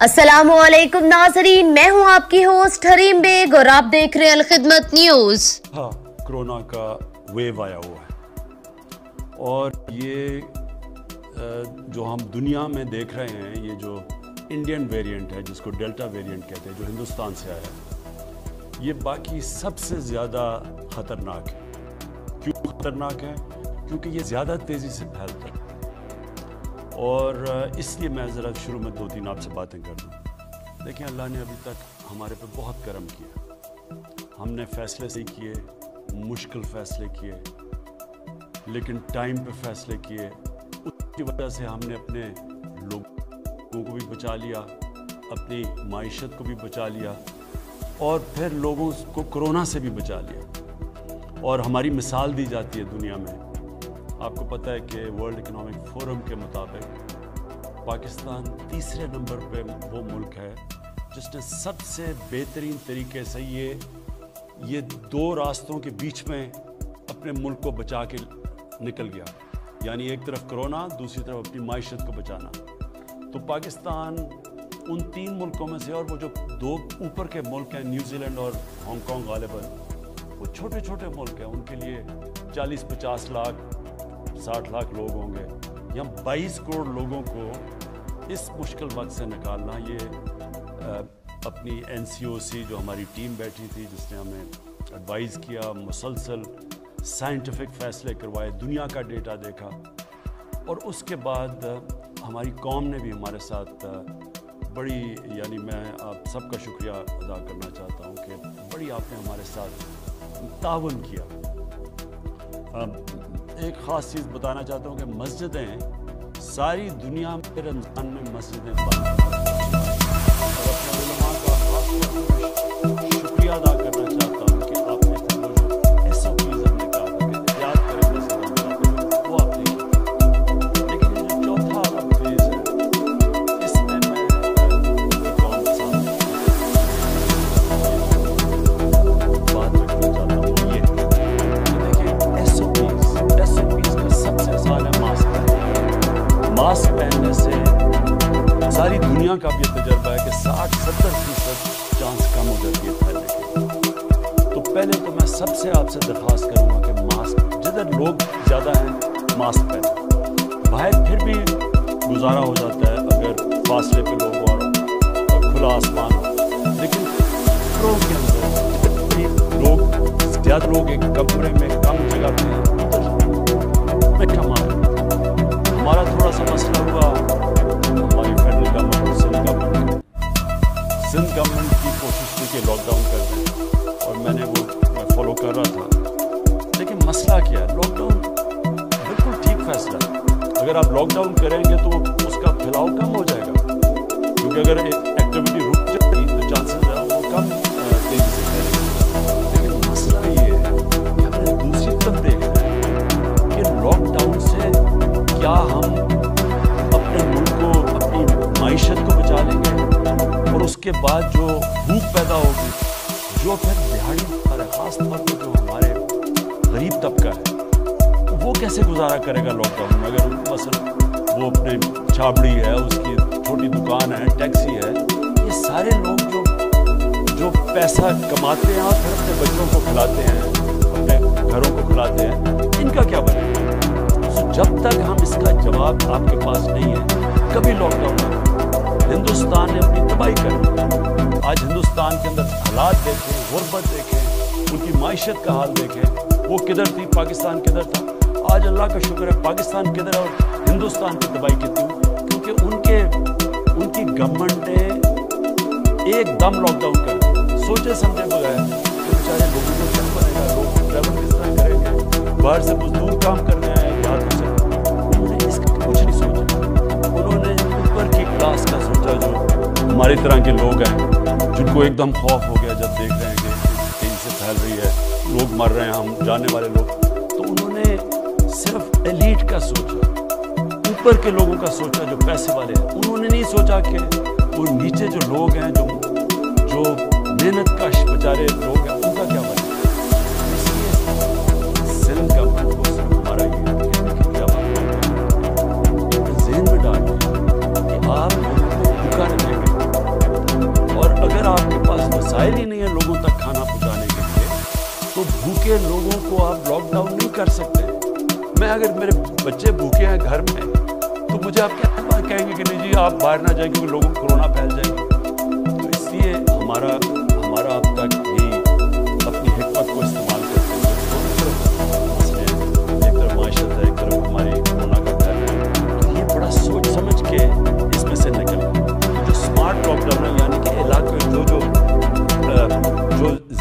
अस्सलामुअलैकुम नाज़रीन, मैं हूं आपकी होस्ट हरीम बेग और आप देख रहे हैं अलखिदमत न्यूज़। हाँ, कोरोना का वेव आया हुआ है और ये जो हम दुनिया में देख रहे हैं, ये जो इंडियन वेरिएंट है जिसको डेल्टा वेरिएंट कहते हैं, जो हिंदुस्तान से आया है, ये बाकी सबसे ज़्यादा ख़तरनाक है। क्यों ख़तरनाक है? क्योंकि ये ज़्यादा तेज़ी से फैलता है और इसलिए मैं ज़रा शुरू में 2-3 आपसे बातें कर दूँ। देखिए, अल्लाह ने अभी तक हमारे पे बहुत करम किया। हमने फ़ैसले सही किए, मुश्किल फ़ैसले किए, लेकिन टाइम पे फ़ैसले किए। उसकी वजह से हमने अपने लोगों को भी बचा लिया, अपनी माइशत को भी बचा लिया और फिर लोगों को कोरोना से भी बचा लिया। और हमारी मिसाल दी जाती है दुनिया में। आपको पता है कि वर्ल्ड इकोनॉमिक फोरम के मुताबिक पाकिस्तान तीसरे नंबर पे वो मुल्क है जिसने सबसे बेहतरीन तरीके से ये 2 रास्तों के बीच में अपने मुल्क को बचा के निकल गया। यानी एक तरफ कोरोना, दूसरी तरफ अपनी माइशत को बचाना। तो पाकिस्तान उन 3 मुल्कों में से, और वो जो 2 ऊपर के मुल्क हैं, न्यूजीलैंड और हांगकांग गालिबन, वो छोटे छोटे मुल्क हैं। उनके लिए 40-50 लाख 60 लाख लोग होंगे। यहाँ 22 करोड़ लोगों को इस मुश्किल वक्त से निकालना, ये अपनी NCOC जो हमारी टीम बैठी थी, जिसने हमें एडवाइज़ किया, मुसलसल साइंटिफिक फ़ैसले करवाए, दुनिया का डेटा देखा, और उसके बाद हमारी कौम ने भी हमारे साथ बड़ी, यानी मैं आप सबका शुक्रिया अदा करना चाहता हूँ कि बड़ी आपने हमारे साथ ताउन किया। एक ख़ास चीज़ बताना चाहता हूँ कि मस्जिदें सारी दुनिया में रमज़ान में मस्जिदें बंद हैं। और अपने उलमा का ख़ास शुक्रिया अदा करना चाहता हूँ कि आपने वो जो SOPs हमने कहा था कि एहतियात करें मस्जिद, वो आपने किया। लेकिन ये जो चौथा फेज़ है, इसमें मैं कौन सा बात रखना चाहता हूँ, वो ये देखिए SOPs का सबसे आसान है मास्क पहनने से सारी दुनिया का भी तजर्बा है कि 60-70% चांस कम हो जाती है फैलने के। तो पहले तो मैं सबसे आपसे दरख्वास्त करूंगा कि मास्क, जिधर लोग ज़्यादा हैं मास्क पहने। बाहर फिर भी गुजारा हो जाता है अगर फासले पे लोग और खुला आसमान हो, लेकिन घरों के अंदर लोग, ज़्यादा लोग एक कमरे में कम जगह पे हैं, हमारा थोड़ा सा मसला हुआ। हमारी फेडरल गवर्नमेंट और सिंध गवर्नमेंट की कोशिश थी कि लॉकडाउन कर दें, और मैं फॉलो कर रहा था। लेकिन मसला क्या है, लॉकडाउन बिल्कुल ठीक फैसला है। अगर आप लॉकडाउन करेंगे तो उसका फैलाव कम हो जाएगा, क्योंकि अगर एक्टिविटी रुक जाएगी तो चांसेस है वो कम तेजी से फैलेगी। लेकिन मसला ये है कि हमें दूसरी तरफ देखना है कि लॉकडाउन से क्या हम अपने मुल्क को, अपनी माइशत को बचा लेंगे, और उसके बाद जो भूख पैदा होगी, जो फिर दिहाड़ी पर ख़ास तौर पर जो हमारे गरीब तबका है, वो कैसे गुजारा करेगा लॉकडाउन में? अगर मसलन वो अपने छाबड़ी है, उसकी छोटी दुकान है, टैक्सी है, ये सारे लोग जो पैसा कमाते हैं और फिर अपने बच्चों को खिलाते हैं, अपने घरों को खिलाते हैं, इनका क्या बनेगा? जब तक हम इसका जवाब आपके पास नहीं है, कभी लॉकडाउन ना करें। हिंदुस्तान ने अपनी तबाही कर। आज हिंदुस्तान के अंदर हालात देखें, गुर्बत देखें, उनकी माइशत का हाल देखें, वो किधर थी, पाकिस्तान किधर था। आज अल्लाह का शुक्र है पाकिस्तान किधर है और हिंदुस्तान की तबाही कितनी हुई, क्योंकि उनकी गवर्नमेंट ने एकदम लॉकडाउन कर दिया, सोचे समझे बगैर। तो बेचारे लोगों को क्या बनेगा, लोग ट्रैवल किस तरह करेंगे, बाहर से मजदूर काम करने आए देहातों से, उन्होंने इसका कुछ नहीं सोचा। उन्होंने ऊपर की क्लास का सोचा, जो हमारी तरह के लोग हैं, जिनको एकदम खौफ हो गया जब देख रहे हैं कि तेजी से फैल रही है, लोग मर रहे हैं, हम जानने वाले लोग। तो उन्होंने सिर्फ एलीट का सोचा, ऊपर के लोगों का सोचा, जो पैसे वाले हैं। उन्होंने नहीं सोचा कि वो नीचे जो लोग हैं, जो मेहनत कश बेचारे लोग हैं, उनका क्या बने। इसलिए सिंध गवर्नमेंट को सिर्फ हमारा ये जहन में डाल कि आप लोगों को भूखा नहीं देंगे, के लोगों को आप लॉकडाउन नहीं कर सकते। मैं अगर मेरे बच्चे भूखे हैं घर में तो मुझे आप क्या कहेंगे कि नहीं जी आप बाहर ना जाएं क्योंकि लोगों को कोरोना फैल जाएगी। तो इसलिए हमारा अब तक यही अपनी हिकमत को इस्तेमाल करते हैं। एक तरफ माशत है, एक तरफ हमारी कोरोना का फैल है, तो ये बड़ा सोच समझ के इसमें से निकलना। जो स्मार्ट लॉकडाउन है यानी कि इलाके जो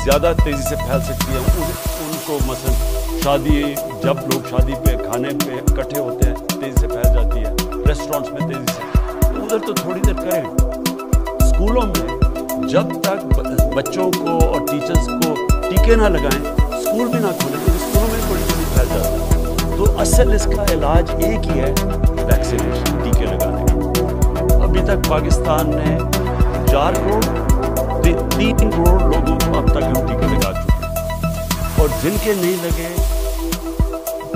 ज़्यादा तेज़ी से फैल सकती है उनको मसलन शादी, जब लोग शादी पे खाने पे इकट्ठे होते हैं तेज़ी से फैल जाती है, रेस्टोरेंट्स में तेज़ी से, तो उधर तो थोड़ी देर करें। स्कूलों में जब तक बच्चों को और टीचर्स को टीके ना लगाएं स्कूल भी ना खोलें, क्योंकि स्कूलों में बड़ी जल्दी फैल जाता है। तो असल इसका इलाज एक ही है, वैक्सीनेशन, टीके लगाने का। अभी तक पाकिस्तान ने 4 करोड़ 3 करोड़ लोगों को अब तक हम टीके लगा चुके हैं, और जिनके नहीं लगे,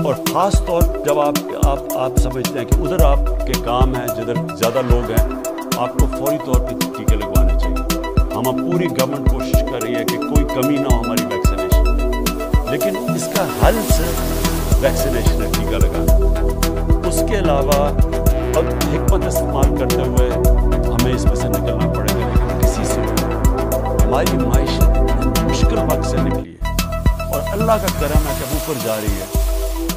और ख़ास तौर जब आप समझते हैं कि उधर आपके काम है जिधर ज़्यादा लोग हैं, आपको फौरी तौर पे टीके लगवाने चाहिए। हम अब पूरी गवर्नमेंट कोशिश कर रही है कि कोई कमी ना हो हमारी वैक्सीनेशन, लेकिन इसका हल सिर्फ वैक्सीनेशन है, टीका लगाना। उसके अलावा अब हिकमत इस्तेमाल करते हुए हमें इसमें से निकलना पड़ेगा, लेकिन किसी से हमारी माइशत मुश्किल वक्त से निकली है और अल्लाह का करम है कि ऊपर जा रही है।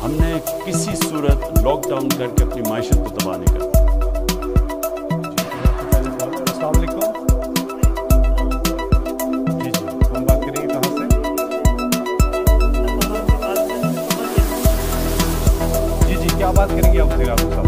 हमने किसी सूरत लॉकडाउन करके अपनी माइशत को तबाह नहीं करना। अस्सलाम वालेकुम। जी हम बात करेंगे कहाँ से? जी क्या बात करेंगे आप वज़ीर आज़म साहब?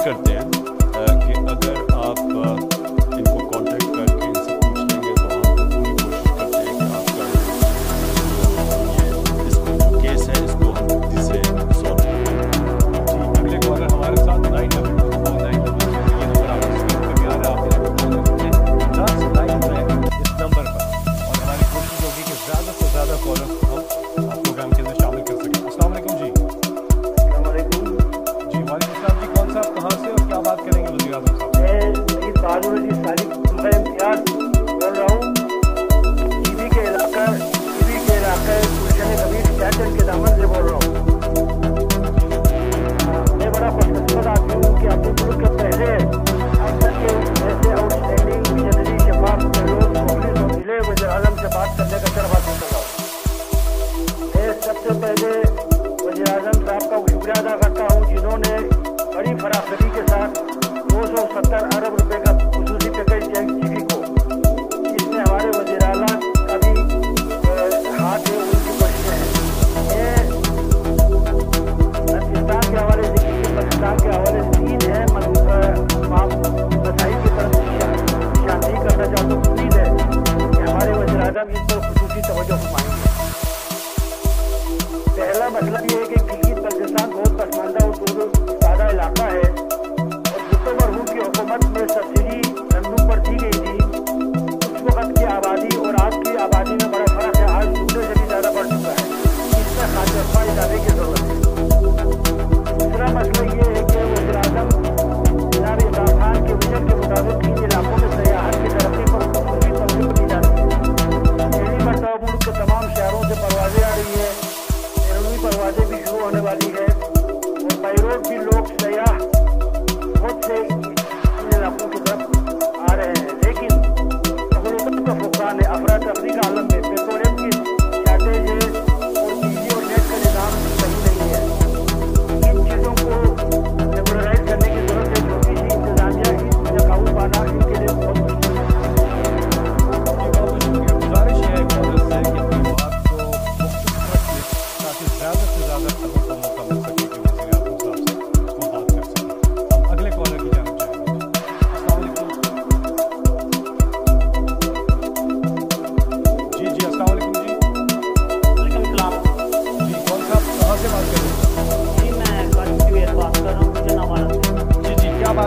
करते हैं कि अगर आप इनको कांटेक्ट करके इनसे पूछ लेंगे तो हम पूरी कोशिश करते हैं कि आपका ये इसको जो केस है इसको हम जिसे सॉल्व करें। जी अगले को अगर हमारे साथ 922 ये नंबर आपको स्क्रीन पर भी आ रहा है, आप इसको कॉल कर सकते हैं 10 लाइन में इस नंबर पर, और हमारी कोशिश होगी कि ज़्यादा से ज़्यादा कॉलर्स को हम प्रोग्राम के अंदर शामिल कर सकें। अस्सलाम वालेकुम जी। आप कहाँ से और क्या बात करेंगे वज़ीर आज़म साहब? मैं तारुल सालिक इम्तियाज बोल रहा हूँ। टीवी के इलाका गुलशन कबीर कैटल के दामन से बोल रहा हूँ। मैं बड़ा खुशकिस्मत आदमी हूँ कि अपने मुल्क के पहले अब तक के ऐसे आउटस्टैंडिंग मिशनरी शफाफ मुखलिस और जिले वज़ीर आज़म से बात करने का शर्फ हासिल कर रहा हूँ। मैं सबसे पहले वज़ीर आज़म साहब का शुक्रिया अदा करता हूँ जिन्होंने बड़ी फराखी के साथ 270 अरब रुपए का खुसूसी पैकेज दिया टीवी को, इसमें हमारे वज़ीर आला का भी हाथ है, उनकी कोशिशें हैं। पाकिस्तान के हवाले से पाकिस्तान के हवाले से 3 है मसाइल की तरफ निशानदेही करना चाहता हूँ। उम्मीद है कि हमारे वज़ीर आज़म इस पर खुसूसी तवज्जो फरमाएंगे। पहला मसला ये है कि गिलगित बल्तिस्तान बहुत पसमानदा और सादा इलाका है और भुट्टो मरहूम की हुकूमत में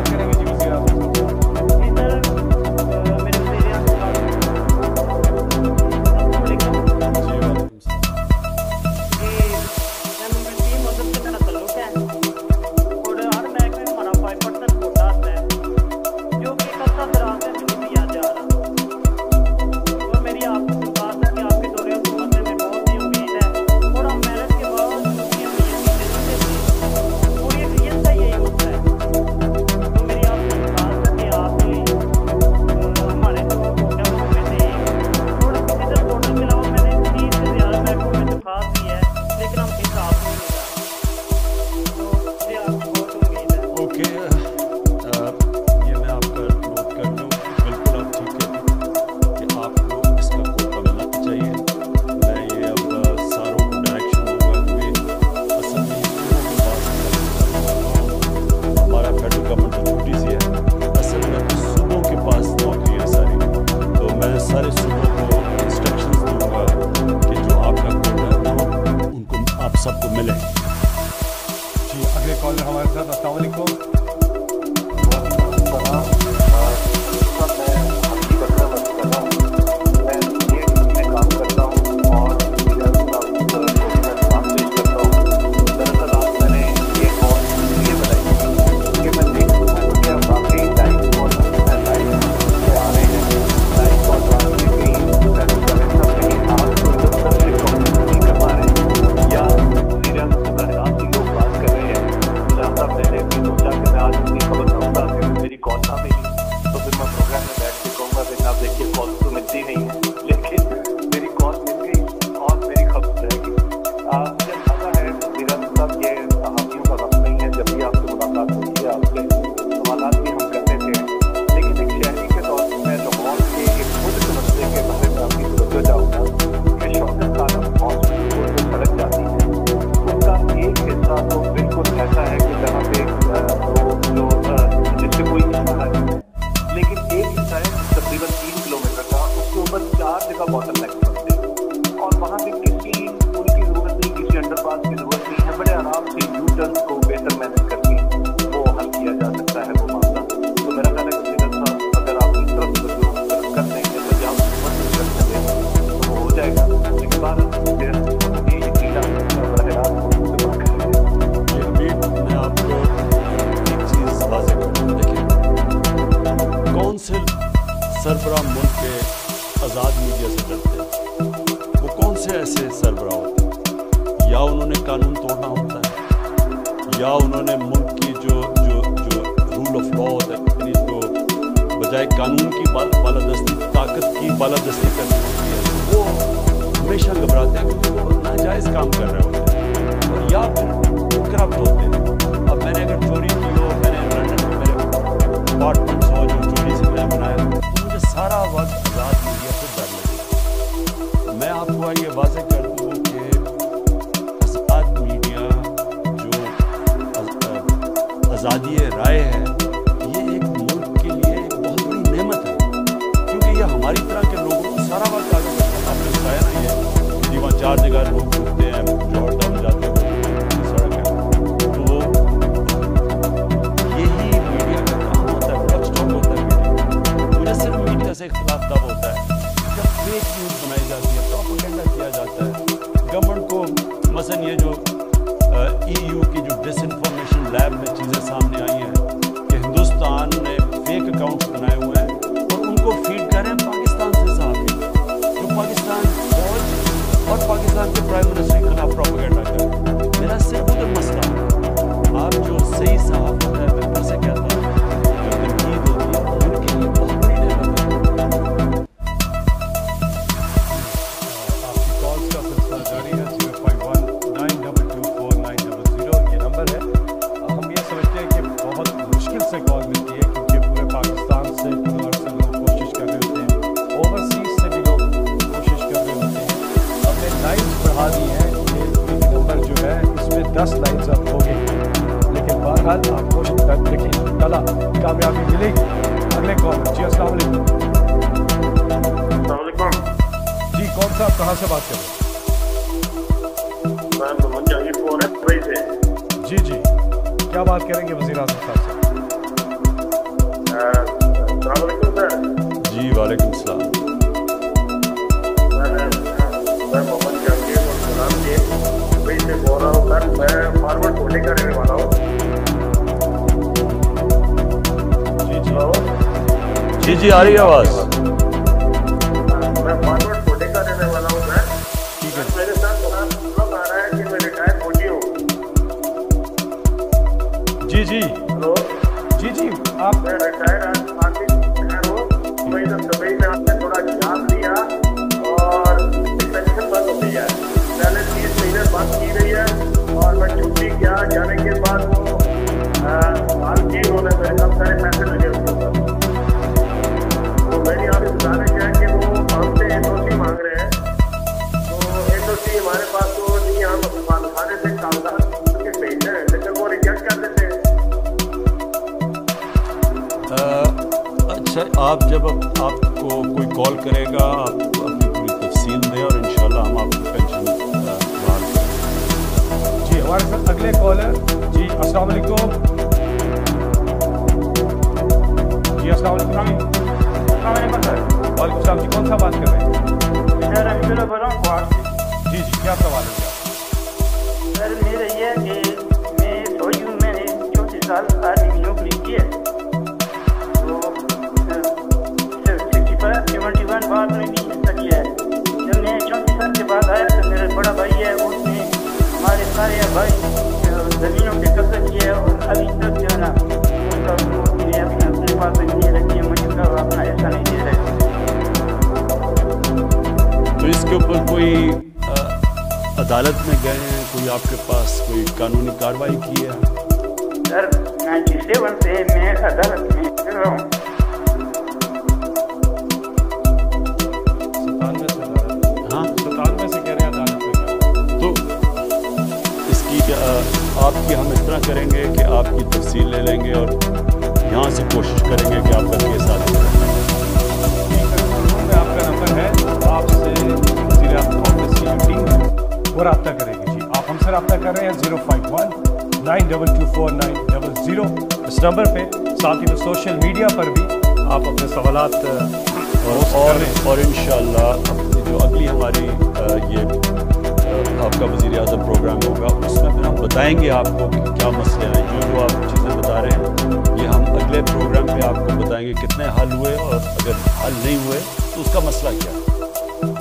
बात करेंगे जी वज़ीर आज़म साहब। सबको मिले। जी अगले कॉलर हमारे साथ। अस्सलाम वालेकुम। सरबराह मुल्क के आज़ाद मीडिया से डरते हैं? वो कौन से ऐसे सरबराह होते हैं? या उन्होंने कानून तोड़ना होता है, या उन्होंने मुल्क की जो रूल ऑफ लॉ होता है, यानी तो बजाय कानून की बालादस्ती ताकत की बालादस्ती करनी होती है, वो हमेशा घबराते हैं क्योंकि वो नाजायज़ काम कर रहे होते हैं, और या फिर करप्ट होते हैं। अब मैंने अगर चोरी की हो, मैंने लंदन में मेरे अपार्टमेंट्स हो जो चोरी से मैंने बनाया, सारा वक्त आज़ाद मीडिया से डर लगेगा। मैं आपको ये वाज़ेह कर दूँ कि आज़ाद मीडिया जो आज़ादी राय है, ये एक मुल्क के लिए एक बहुत बड़ी नेमत है, क्योंकि ये हमारी तरह के लोगों को सारा वक्त आगे बढ़ता है। आपने बताया ना ये कि वहाँ 4 जगह लोग रुकते हैं, जॉर्ज टाउन जाते हैं, सड़क है, तो यही मीडिया का काम होता है, वॉच टॉक होता है। सिर्फ मीडिया से इख्तिलाफ तब होता है जब फेक न्यूज़ बनाई जाती है, प्रोपेगेंडा किया जाता है। गवर्नमेंट को मसलन ये जो EU की जो डिसइंफॉर्मेशन लैब में चीज़ें सामने आई हैं कि हिंदुस्तान ने फेक अकाउंट्स बनाए हुए हैं और उनको फीड कर रहे हैं पाकिस्तान से सहाफ़ी, जो पाकिस्तान फौज और पाकिस्तान के प्राइम मिनिस्टर के खिलाफ प्रोपेगेंडा कर रहे हैं। मेरा सिर्फ उधर मसला है, आप जो सही सहाफ़त है, मैं फिर से कहता हूँ, जो तनकीद होती है मुल्क के लिए बहुत बड़ी नेमत है। आपकी कॉल्स का सिलसिला जारी है। 051922490 ये नंबर है। हम ये समझते हैं कि बहुत मुश्किल से कॉल मिलती है, क्योंकि पूरे पाकिस्तान से लोग कोशिश कर रहे होते हैं, ओवरसीज से भी लोग कोशिश कर रहे होते हैं। हमने लाइन्स बढ़ा दी हैं, ये एक नंबर जो है इसमें 10 लाइन्स अब हो गई, लेकिन बहरहाल आप कोशिश कर देखें, तला कामयाबी मिलेगी। अगले कॉल। जी अस्सलाम वालेकुम। जी कौन साहब, कहाँ से बात कर रहे हैं? जी जी, क्या बात करेंगे वज़ीर आज़म साहब से? अस्सलाम वालेकुम सर। जी वालेकुम सलाम। मैं मोहम्मद जहांगीर और गुलाम जी दुबई से बोल रहा हूँ सर। मैं फॉरवर्ड कोटे का रहने वाला हूँ। जी जी आ रही है आवाज़। मैं फॉरवर्ड कोटे का रहने वाला हूँ सर। ठीक है। मेरे साथ थोड़ा प्रॉब्लम आ रहा है कि मैं रिटायर कोटी हूँ। जी जी हेलो जी जी आप मैं रिटायर आर्टिस्ट हूँ। मैं इधर दुबई में आपने थोड़ा जान लिया और पेंशन बंद हो गई है। पहले 30 महीने बंद की गई है और मैं छुट्टी गया, जाने के बाद वो हाल की उन्होंने मेरे कम सारे पैसे लगे उसके ऊपर। तो मेरी आपसे गुजारिश है कि वो हमसे एनओसी मांग रहे हैं। तो एनओसी हमारे पास तो नहीं, हम अफगान खाने से कागजात के भेजते हैं लेकिन वो रिजेक्ट कर देते हैं। अच्छा, आप जब आपको कोई कॉल करेगा आप अपनी पूरी तफसील दें और इंशाल्लाह हम आपकी पेंशन बहाल करें। जी हमारे साथ अगले कॉलर जी अस्सलाम वालेकुम। जी अस्सलाम वालेकुम। सर वालेकुम सलाम जी, कौन सा बात कर रहे हैं? मैं रमीला बोल रहा हूँ क्वाड से। जी जी क्या सवाल है सर मेरा ये है कि मैं सोई हूँ, मैंने 34 साल आर्मी में नौकरी की है। तो 65-71 बाद में भी हिस्सा किया है। जब मैं 34 साल के बाद आया तो मेरा बड़ा भाई है, उसने हमारे सारे भाई ज़मीनों पे कब्जा किया है और अभी तक जो है ना उसका अपने पास नहीं रखी है, मुझे उसका अपना ऐसा नहीं दे रहे। तो इसके ऊपर कोई अदालत में गए हैं, कोई आपके पास कोई कानूनी कार्रवाई की है? सर 97 से मैं अदालत में फिर रहा हूँ। 97 से हाँ, 97 से कह रहे हैं अदालत में। तो इसकी आपकी हम इस तरह करेंगे कि आपकी तफसील ले लेंगे और यहाँ से कोशिश करेंगे कि आपका केस आगे बढ़े। में आपका नंबर है, आपसे वज़ीर आज़म ऑफिस की जो टीम है वो रब्ता करेगी। जी आप हमसे रब्ता कर रहे हैं 051-9224900 इस नंबर पे। साथ ही में सोशल मीडिया पर भी आप अपने सवालात और इंशाअल्लाह अपनी जो अगली हमारी ये आपका वज़ीर आज़म प्रोग्राम होगा उसमें फिर हम बताएंगे आपको कि क्या मसले हैं। जो आप चीज़ें बता रहे हैं ये हम अगले प्रोग्राम पे आपको बताएंगे कितने हल हुए और अगर हल नहीं हुए तो उसका मसला क्या है।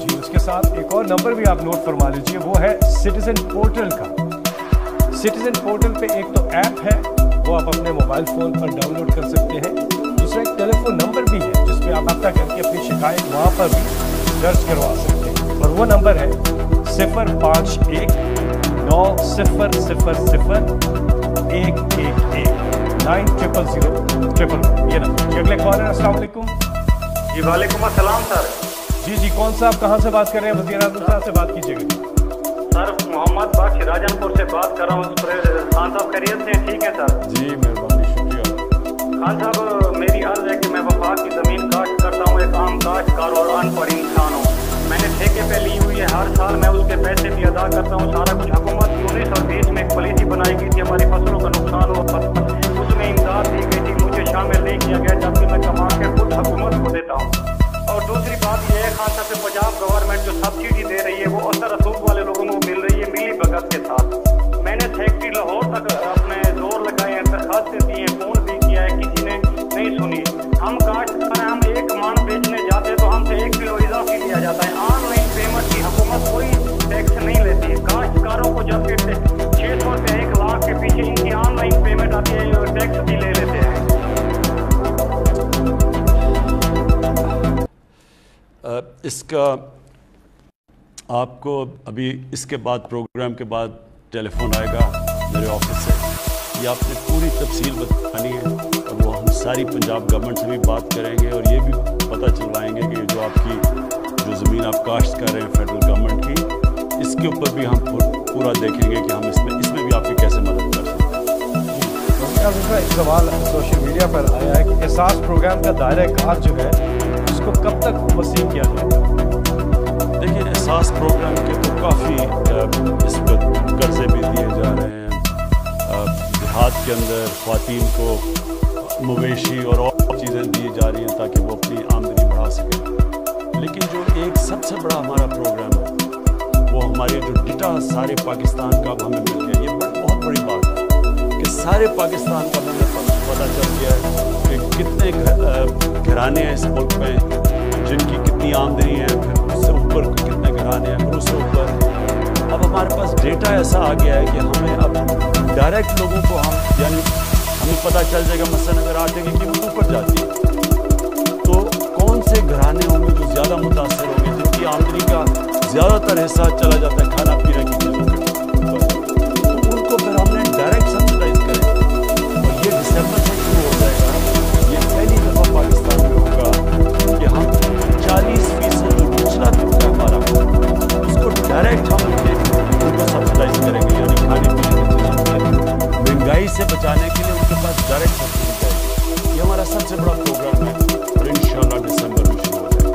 जी उसके साथ एक और नंबर भी आप नोट फरमा लीजिए, वो है सिटीजन पोर्टल का। सिटीजन पोर्टल पे एक तो ऐप है, वो आप अपने मोबाइल फ़ोन पर डाउनलोड कर सकते हैं। दूसरा एक टेलीफोन नंबर भी है जिस पे आप रब्ता करके अपनी शिकायत वहाँ पर भी दर्ज करवा सकते हैं और वो नंबर है 051 9000111 ये नंबर। अगले कॉलर अस्सलाम वालेकुम। जी वालेकुम अस्सलाम सर। जी जी कौन सा, आप कहाँ से बात कर रहे हैं? वज़ीर आज़म साहब से बात कीजिएगा। सर मोहम्मद बादशाह राजनपुर से बात कर रहा हूँ। खान साहब खैरियत से ठीक है सर? जी मेहरबानी, शुक्रिया। खान साहब मेरी अर्ज है कि मैं वफाक की ज़मीन काश्त करता हूँ, एक आम काश्तकार और अनपढ़ इंसान हूँ। मैंने ठेके पे ली हुई है, हर साल मैं उसके पैसे भी अदा करता हूँ। सारा कुछ हुकूमत की 1920 में एक पॉलिसी बनाई गई थी, हमारी फसलों का नुकसान हो, उसमें इमदाद दी गई थी, मुझे शामिल नहीं किया गया जबकि मैं कमा के खुद हुकूमत को देता हूँ। और दूसरी बात यह है खान साहब से पंजाब गवर्नमेंट जो सब्सिडी दे रही है वो असर रसूख वाले लोगों को मिल रही है मिली भगत के साथ। मैंने फैक्ट्री लाहौर तक अपने जोर लगाए हैं, दरखास्तें दी हैं, फोन भी किया है, किसी ने नहीं सुनी। हम काश्तकार हम एक मान बेचने जाते हैं तो हमसे 1 किलो इजाफी लिया जाता है। ऑनलाइन पेमेंट की हुकूमत कोई टैक्स नहीं लेती है। काश्तकारों को जब 600 से 1 लाख के पीछे इनकी ऑनलाइन पेमेंट आती है और टैक्स भी ले लेते हैं। इसका आपको अभी इसके बाद प्रोग्राम के बाद टेलीफोन आएगा मेरे ऑफिस से, ये आपने पूरी तफसील बतानी है और वो हम सारी पंजाब गवर्नमेंट से भी बात करेंगे और ये भी पता चलवाएंगे कि जो आपकी जो ज़मीन आप काश्त कर रहे हैं फेडरल गवर्नमेंट की, इसके ऊपर भी हम पूरा देखेंगे कि हम इसमें भी आपकी कैसे मदद कर सकते हैं। एक सवाल सोशल मीडिया पर आया है कि एहसास प्रोग्राम का दायरा कार जो है उसको कब तक वसीह किया जाएगा? देखिए एहसास प्रोग्राम के तो काफ़ी इस पर कर्जे भी दिए जा रहे हैं। देहात के अंदर ख्वातीन को मवेशी और चीज़ें दी जा रही हैं ताकि वो अपनी आमदनी बढ़ा सकें। लेकिन जो एक सबसे बड़ा हमारा प्रोग्राम है वो हमारे जो डेटा सारे पाकिस्तान का अब हमें मिल गया। ये बहुत बड़ी बात है कि सारे पाकिस्तान का हमें पता चल गया है कि कितने घराने हैं इस मुल्क में, जिनकी कितनी आमदनी है, फिर उससे ऊपर कितने घराने हैं, फिर उससे ऊपर अब हमारे पास डेटा ऐसा आ गया है कि हमें अब डायरेक्ट लोगों को हम यानी हमें पता चल जाएगा। मसलन अगर आटे की कीमत ऊपर जाती है तो कौन से घराने होंगे जो ज़्यादा मुतासर होंगे, जिनकी आमदनी का ज़्यादातर हिस्सा चला जाता है खाना पीने की चीज़ों के ऊपर, तो उनको फिर हमने डायरेक्ट सब्सिडाइज करें और ये दिसंबर से शुरू हो जाएगा। ये पहली दफ़ा पाकिस्तान में होगा कि हम 40% जो निचला तबका हमारा उसको डायरेक्ट हम उनको सब्सिडाइज करेंगे, यानी खाने पीने की चीज़ों के महंगाई से बचाने के लिए उनके पास डायरेक्ट सब्सिडी जाएगी। ये हमारा सबसे बड़ा प्रोग्राम है और इंशाअल्लाह दिसंबर में शुरू हो जाएगा।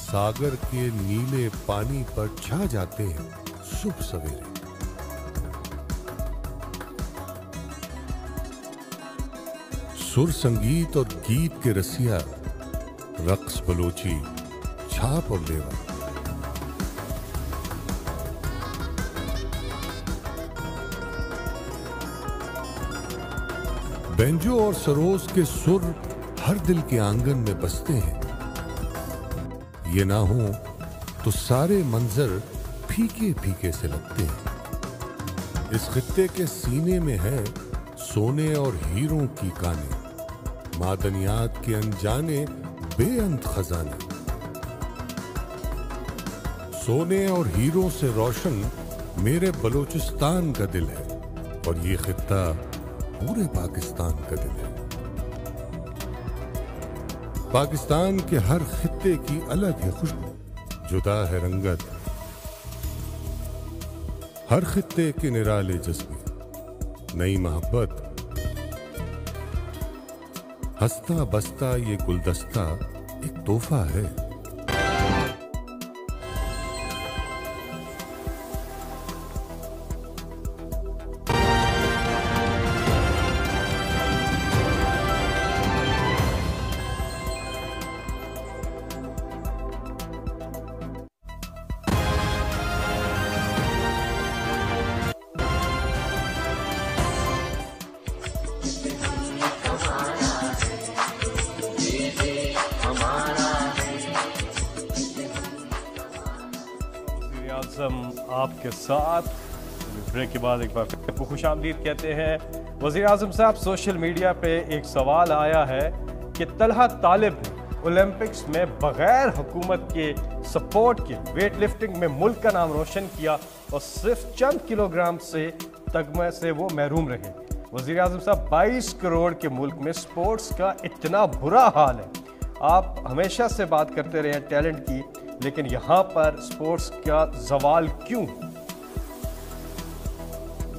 सागर के नीले पानी पर छा जाते हैं शुभ सवेरे। सुर संगीत और गीत के रसिया, रक्स बलोची, छाप और लेवा। बेंजो और सरोज के सुर हर दिल के आंगन में बसते हैं। ये ना हो तो सारे मंजर फीके फीके से लगते हैं। इस खित्ते के सीने में है सोने और हीरों की काने, मादनियात के अनजाने बेअंत खजाने। सोने और हीरों से रोशन मेरे बलूचिस्तान का दिल है, और ये खित्ता पूरे पाकिस्तान का दिल है। पाकिस्तान के हर खित्ते की अलग है खुशबू, जुदा है रंगत, हर खित्ते के निराले जज्बे, नई मोहब्बत, हंसता बसता ये गुलदस्ता एक तोहफा है। आपके साथ ब्रेक के बाद एक बार फिर आपको खुशामदीद कहते हैं। वज़ीर आज़म साहब, सोशल मीडिया पे एक सवाल आया है कि तलहा तालिब ने ओलंपिक्स में बगैर हुकूमत के सपोर्ट के वेट लिफ्टिंग में मुल्क का नाम रोशन किया और सिर्फ चंद किलोग्राम से तगमे से वो महरूम रहे। वज़ीर आज़म साहब, 22 करोड़ के मुल्क में स्पोर्ट्स का इतना बुरा हाल है। आप हमेशा से बात करते रहे हैं टैलेंट की, लेकिन यहाँ पर स्पोर्ट्स का जवाल क्यों?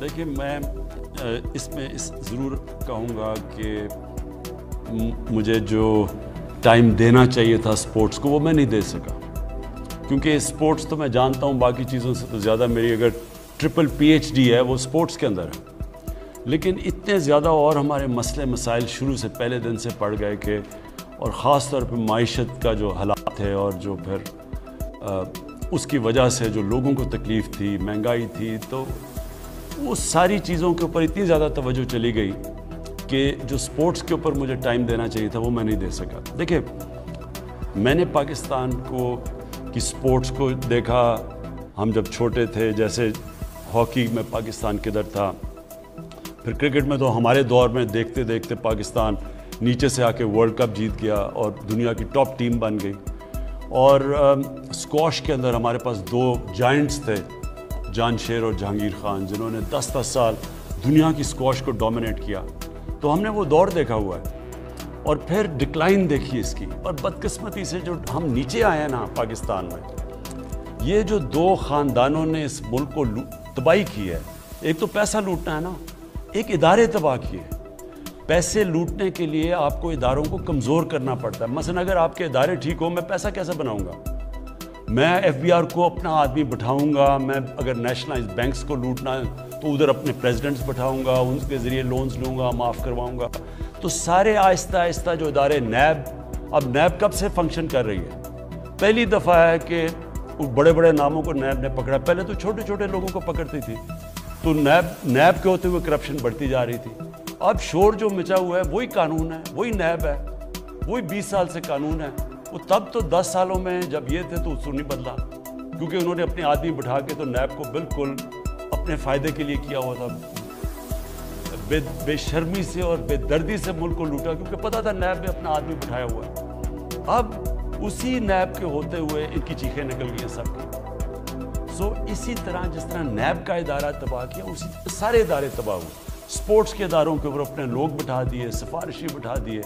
देखिए, मैं इसमें ज़रूर कहूँगा कि मुझे जो टाइम देना चाहिए था स्पोर्ट्स को वो मैं नहीं दे सका, क्योंकि स्पोर्ट्स तो मैं जानता हूँ बाकी चीज़ों से तो ज़्यादा मेरी अगर ट्रिपल PhD है वो स्पोर्ट्स के अंदर है। लेकिन इतने ज़्यादा और हमारे मसले मसाइल शुरू से पहले दिन से पड़ गए कि, और ख़ास तौर पर माइशत का जो हालात है और जो फिर उसकी वजह से जो लोगों को तकलीफ़ थी, महंगाई थी, तो वो सारी चीज़ों के ऊपर इतनी ज़्यादा तवज्जो चली गई कि जो स्पोर्ट्स के ऊपर मुझे टाइम देना चाहिए था वो मैं नहीं दे सका। देखिए, मैंने पाकिस्तान की स्पोर्ट्स को देखा, हम जब छोटे थे, जैसे हॉकी में पाकिस्तान किधर था, फिर क्रिकेट में तो हमारे दौर में देखते देखते पाकिस्तान नीचे से आके वर्ल्ड कप जीत गया और दुनिया की टॉप टीम बन गई। और स्क्वॉश के अंदर हमारे पास 2 जायंट्स थे, जानशेर और जहांगीर खान, जिन्होंने 10-10 साल दुनिया की स्क्वॉश को डोमिनेट किया। तो हमने वो दौर देखा हुआ है और फिर डिक्लाइन देखी इसकी, और बदकिस्मती से जो हम नीचे आए हैं ना पाकिस्तान में, ये जो 2 ख़ानदानों ने इस मुल्क को तबाही की है। एक तो पैसा लूटना है ना, एक इदारे तबाह किए। पैसे लूटने के लिए आपको इदारों को कमज़ोर करना पड़ता है। मसलन अगर आपके इदारे ठीक हो, मैं पैसा कैसे बनाऊंगा? मैं FBR को अपना आदमी बिठाऊंगा, मैं अगर नेशनलाइज बैंक्स को लूटना है तो उधर अपने प्रेसिडेंट्स बिठाऊंगा, उनके ज़रिए लोन्स लूँगा, माफ़ करवाऊँगा। तो सारे आहिस्ता आहिस्ता जो इदारे, नैब, अब नैब कब से फंक्शन कर रही है? पहली दफ़ा है कि बड़े बड़े नामों को नैब ने पकड़ा। पहले तो छोटे छोटे लोगों को पकड़ती थी, तो नैब के होते हुए करप्शन बढ़ती जा रही थी। अब शोर जो मचा हुआ है वही कानून है, वही नैब है, वही 20 साल से कानून है। वो तब तो 10 सालों में जब ये थे तो उसको नहीं बदला, क्योंकि उन्होंने अपने आदमी बिठा के तो नैब को बिल्कुल अपने फ़ायदे के लिए किया हुआ था। बेशर्मी से और बेदर्दी से मुल्क को लूटा, क्योंकि पता था नैब में अपना आदमी बिठाया हुआ है। अब उसी नैब के होते हुए इनकी चीखें निकल गई हैं सबकी। सो इसी तरह जिस तरह नैब का इदारा तबाह किया, उसी सारे इदारे तबाह हुए। स्पोर्ट्स के इदारों के ऊपर अपने लोग बिठा दिए, सिफारिशी बिठा दिए।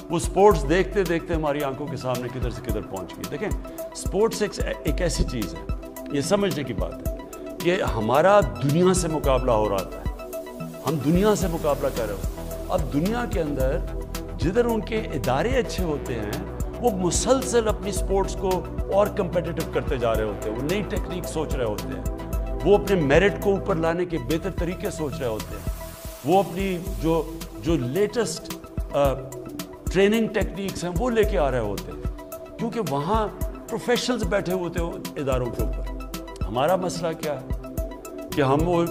वो स्पोर्ट्स देखते देखते हमारी आंखों के सामने किधर से किधर पहुंच गई। देखें, स्पोर्ट्स एक ऐसी चीज़ है, ये समझने की बात है कि हमारा दुनिया से मुकाबला हो रहा था, हम दुनिया से मुकाबला कर रहे हो। अब दुनिया के अंदर जिधर उनके इदारे अच्छे होते हैं, वो मुसलसल अपनी स्पोर्ट्स को और कंपेटिटिव करते जा रहे होते हैं। वो नई टेक्निक सोच रहे होते हैं, वो अपने मेरिट को ऊपर लाने के बेहतर तरीके सोच रहे होते हैं, वो अपनी जो लेटेस्ट ट्रेनिंग टेक्निक्स हैं वो लेके आ रहे होते हैं, क्योंकि वहाँ प्रोफेशनल्स बैठे होते हो इदारों के ऊपर। हमारा मसला क्या है कि हम वो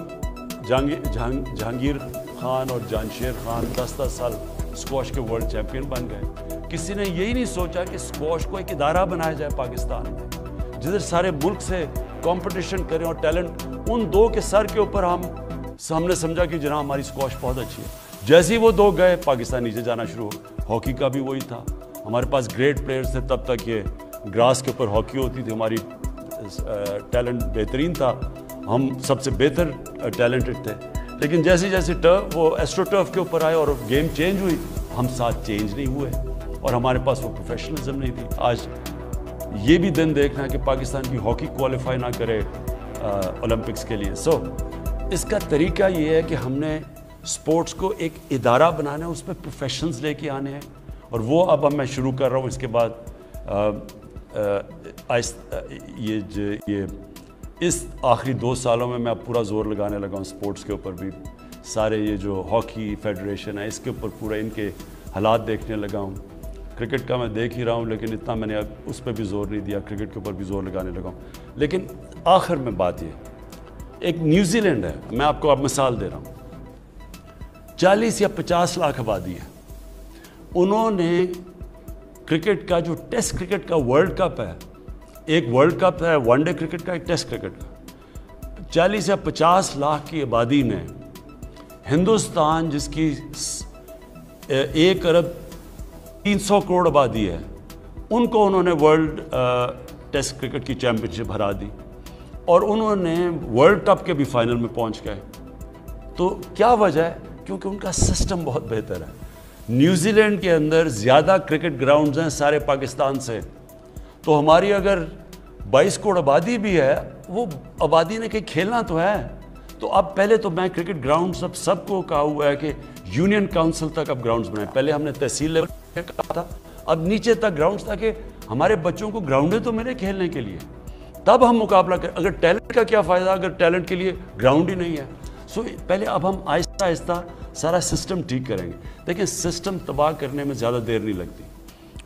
जहांगीर खान और जानशेर खान 10-10 साल स्क्वॉश के वर्ल्ड चैंपियन बन गए। किसी ने यही नहीं सोचा कि स्क्वॉश को एक इदारा बनाया जाए पाकिस्तान में, जिधर सारे मुल्क से कंपटीशन करें और टैलेंट उन 2 के सर के ऊपर हमने समझा कि जनाब हमारी स्क्वॉश बहुत अच्छी है। जैसे ही वो 2 गए, पाकिस्तान नीचे जाना शुरू हो। हॉकी का भी वही था, हमारे पास ग्रेट प्लेयर्स थे, तब तक ये ग्रास के ऊपर हॉकी होती थी, हमारी टैलेंट बेहतरीन था, हम सबसे बेहतर टैलेंटेड थे। लेकिन जैसे जैसे वो एस्ट्रो टर्फ के ऊपर आए और गेम चेंज हुई, हम साथ चेंज नहीं हुए और हमारे पास वो प्रोफेशनलिज्म नहीं थी। आज ये भी दिन देखना है कि पाकिस्तान की हॉकी क्वालिफाई ना करे ओलंपिक्स के लिए। सो इसका तरीका ये है कि हमने स्पोर्ट्स को एक इदारा बनाना है, उसमें प्रोफेशनल्स लेके आने हैं, और वो अब मैं शुरू कर रहा हूँ। इसके बाद ये इस आखिरी 2 सालों में मैं अब पूरा जोर लगाने लगा हूँ स्पोर्ट्स के ऊपर भी। सारे ये जो हॉकी फेडरेशन है इसके ऊपर पूरा इनके हालात देखने लगा हूँ। क्रिकेट का मैं देख ही रहा हूँ, लेकिन इतना मैंने अब उस पर भी जोर नहीं दिया, क्रिकेट के ऊपर भी जोर लगाने लगा हूँ। लेकिन आखिर में बात ये, एक न्यूजीलैंड है, मैं आपको अब मिसाल दे रहा हूँ, 40 या 50 लाख आबादी है। उन्होंने क्रिकेट का जो टेस्ट क्रिकेट का वर्ल्ड कप है, एक वर्ल्ड कप है वनडे क्रिकेट का, एक टेस्ट क्रिकेट का, 40 या 50 लाख की आबादी ने हिंदुस्तान जिसकी 1 अरब 300 करोड़ आबादी है, उनको उन्होंने वर्ल्ड टेस्ट क्रिकेट की चैंपियनशिप हरा दी और उन्होंने वर्ल्ड कप के भी फाइनल में पहुंच गए। तो क्या वजह है? क्योंकि उनका सिस्टम बहुत बेहतर है। न्यूजीलैंड के अंदर ज़्यादा क्रिकेट ग्राउंड्स हैं सारे पाकिस्तान से, तो हमारी अगर 22 करोड़ आबादी भी है, वो आबादी ने कहीं खेलना तो है। तो अब पहले तो मैं क्रिकेट ग्राउंड सबको कहा हुआ है कि यूनियन काउंसिल तक अब ग्राउंड्स बनाए। पहले हमने तहसील लेवल कहा था, अब नीचे तक ग्राउंड्स, ताकि हमारे बच्चों को ग्राउंडें तो मिले खेलने के लिए, तब हम मुकाबला करें। अगर टैलेंट का क्या फ़ायदा अगर टैलेंट के लिए ग्राउंड ही नहीं है। सो पहले अब हम आहिस्ता आहिस्ता सारा सिस्टम ठीक करेंगे। देखिए, सिस्टम तबाह करने में ज़्यादा देर नहीं लगती,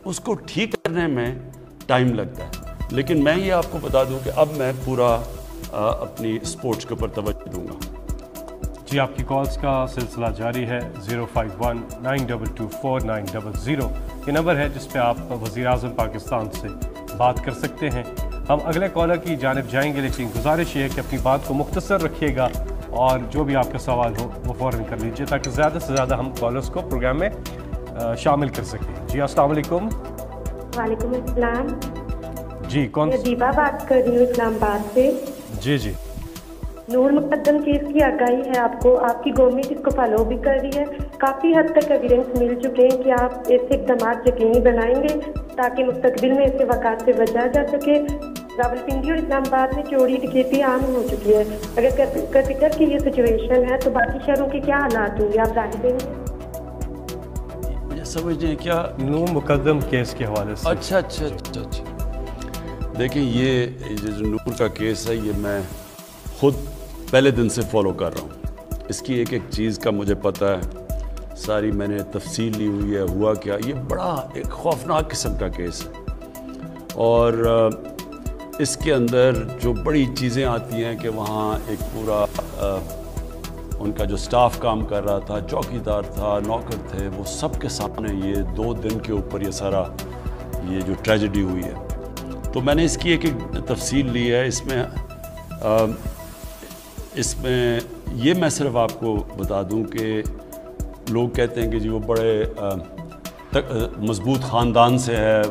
उसको ठीक करने में टाइम लगता है। लेकिन मैं ये आपको बता दूं कि अब मैं पूरा अपनी स्पोर्ट्स के ऊपर तवज्जो दूंगा। जी, आपकी कॉल्स का सिलसिला जारी है। 051-922-4900 ये नंबर है जिस पे आप वज़ीर-ए-आज़म पाकिस्तान से बात कर सकते हैं। हम अगले कॉलर की जानिब जाएंगे, लेकिन गुजारिश ये है कि अपनी बात को मुख्तसर रखिएगा और जो भी आपका सवाल हो वो फ़ौरन कर लीजिए, ताकि ज़्यादा से ज़्यादा हम कॉलर्स को प्रोग्राम में शामिल कर सकें। जी, अस्सलाम वालेकुम। वालेकुम अस्सलाम। जी, कौन? मैं दीपा बात कर रही हूँ इस्लामाबाद से। जी जी। नूर मुकद्दम केस की आगाही है आपको, आपकी गवर्नमेंट इसको फॉलो भी कर रही है। काफ़ी हद तक एविडेंस मिल चुके हैं कि आप ऐसे इक़दाम यकीनी बनाएंगे ताकि मुस्तकबिल में ऐसे वाक़ात से बचा जा सके। रावलपिंडी और इस्लामाबाद में चोरी डकैती आम हो चुकी है। अगर कैपिटल की ये सिचुएशन है तो बाकी शहरों के क्या हालात होंगे, आप राय देंगे? मुझे समझिए क्या नूर मुकद्दम केस के हवाले से। अच्छा। देखिए, ये जो नूर का केस है, ये मैं खुद पहले दिन से फॉलो कर रहा हूँ। इसकी एक एक चीज़ का मुझे पता है, सारी मैंने तफसील ली हुई है, हुआ क्या। ये बड़ा एक खौफनाक किस्म का केस है और इसके अंदर जो बड़ी चीज़ें आती हैं कि वहाँ एक पूरा उनका जो स्टाफ काम कर रहा था, चौकीदार था, नौकर थे, वो सब के सामने ये 2 दिन के ऊपर ये सारा ये जो ट्रेजेडी हुई है। तो मैंने इसकी एक एक तफसील ली है। इसमें ये मैं सिर्फ आपको बता दूं कि लोग कहते हैं कि जी वो बड़े मजबूत ख़ानदान से है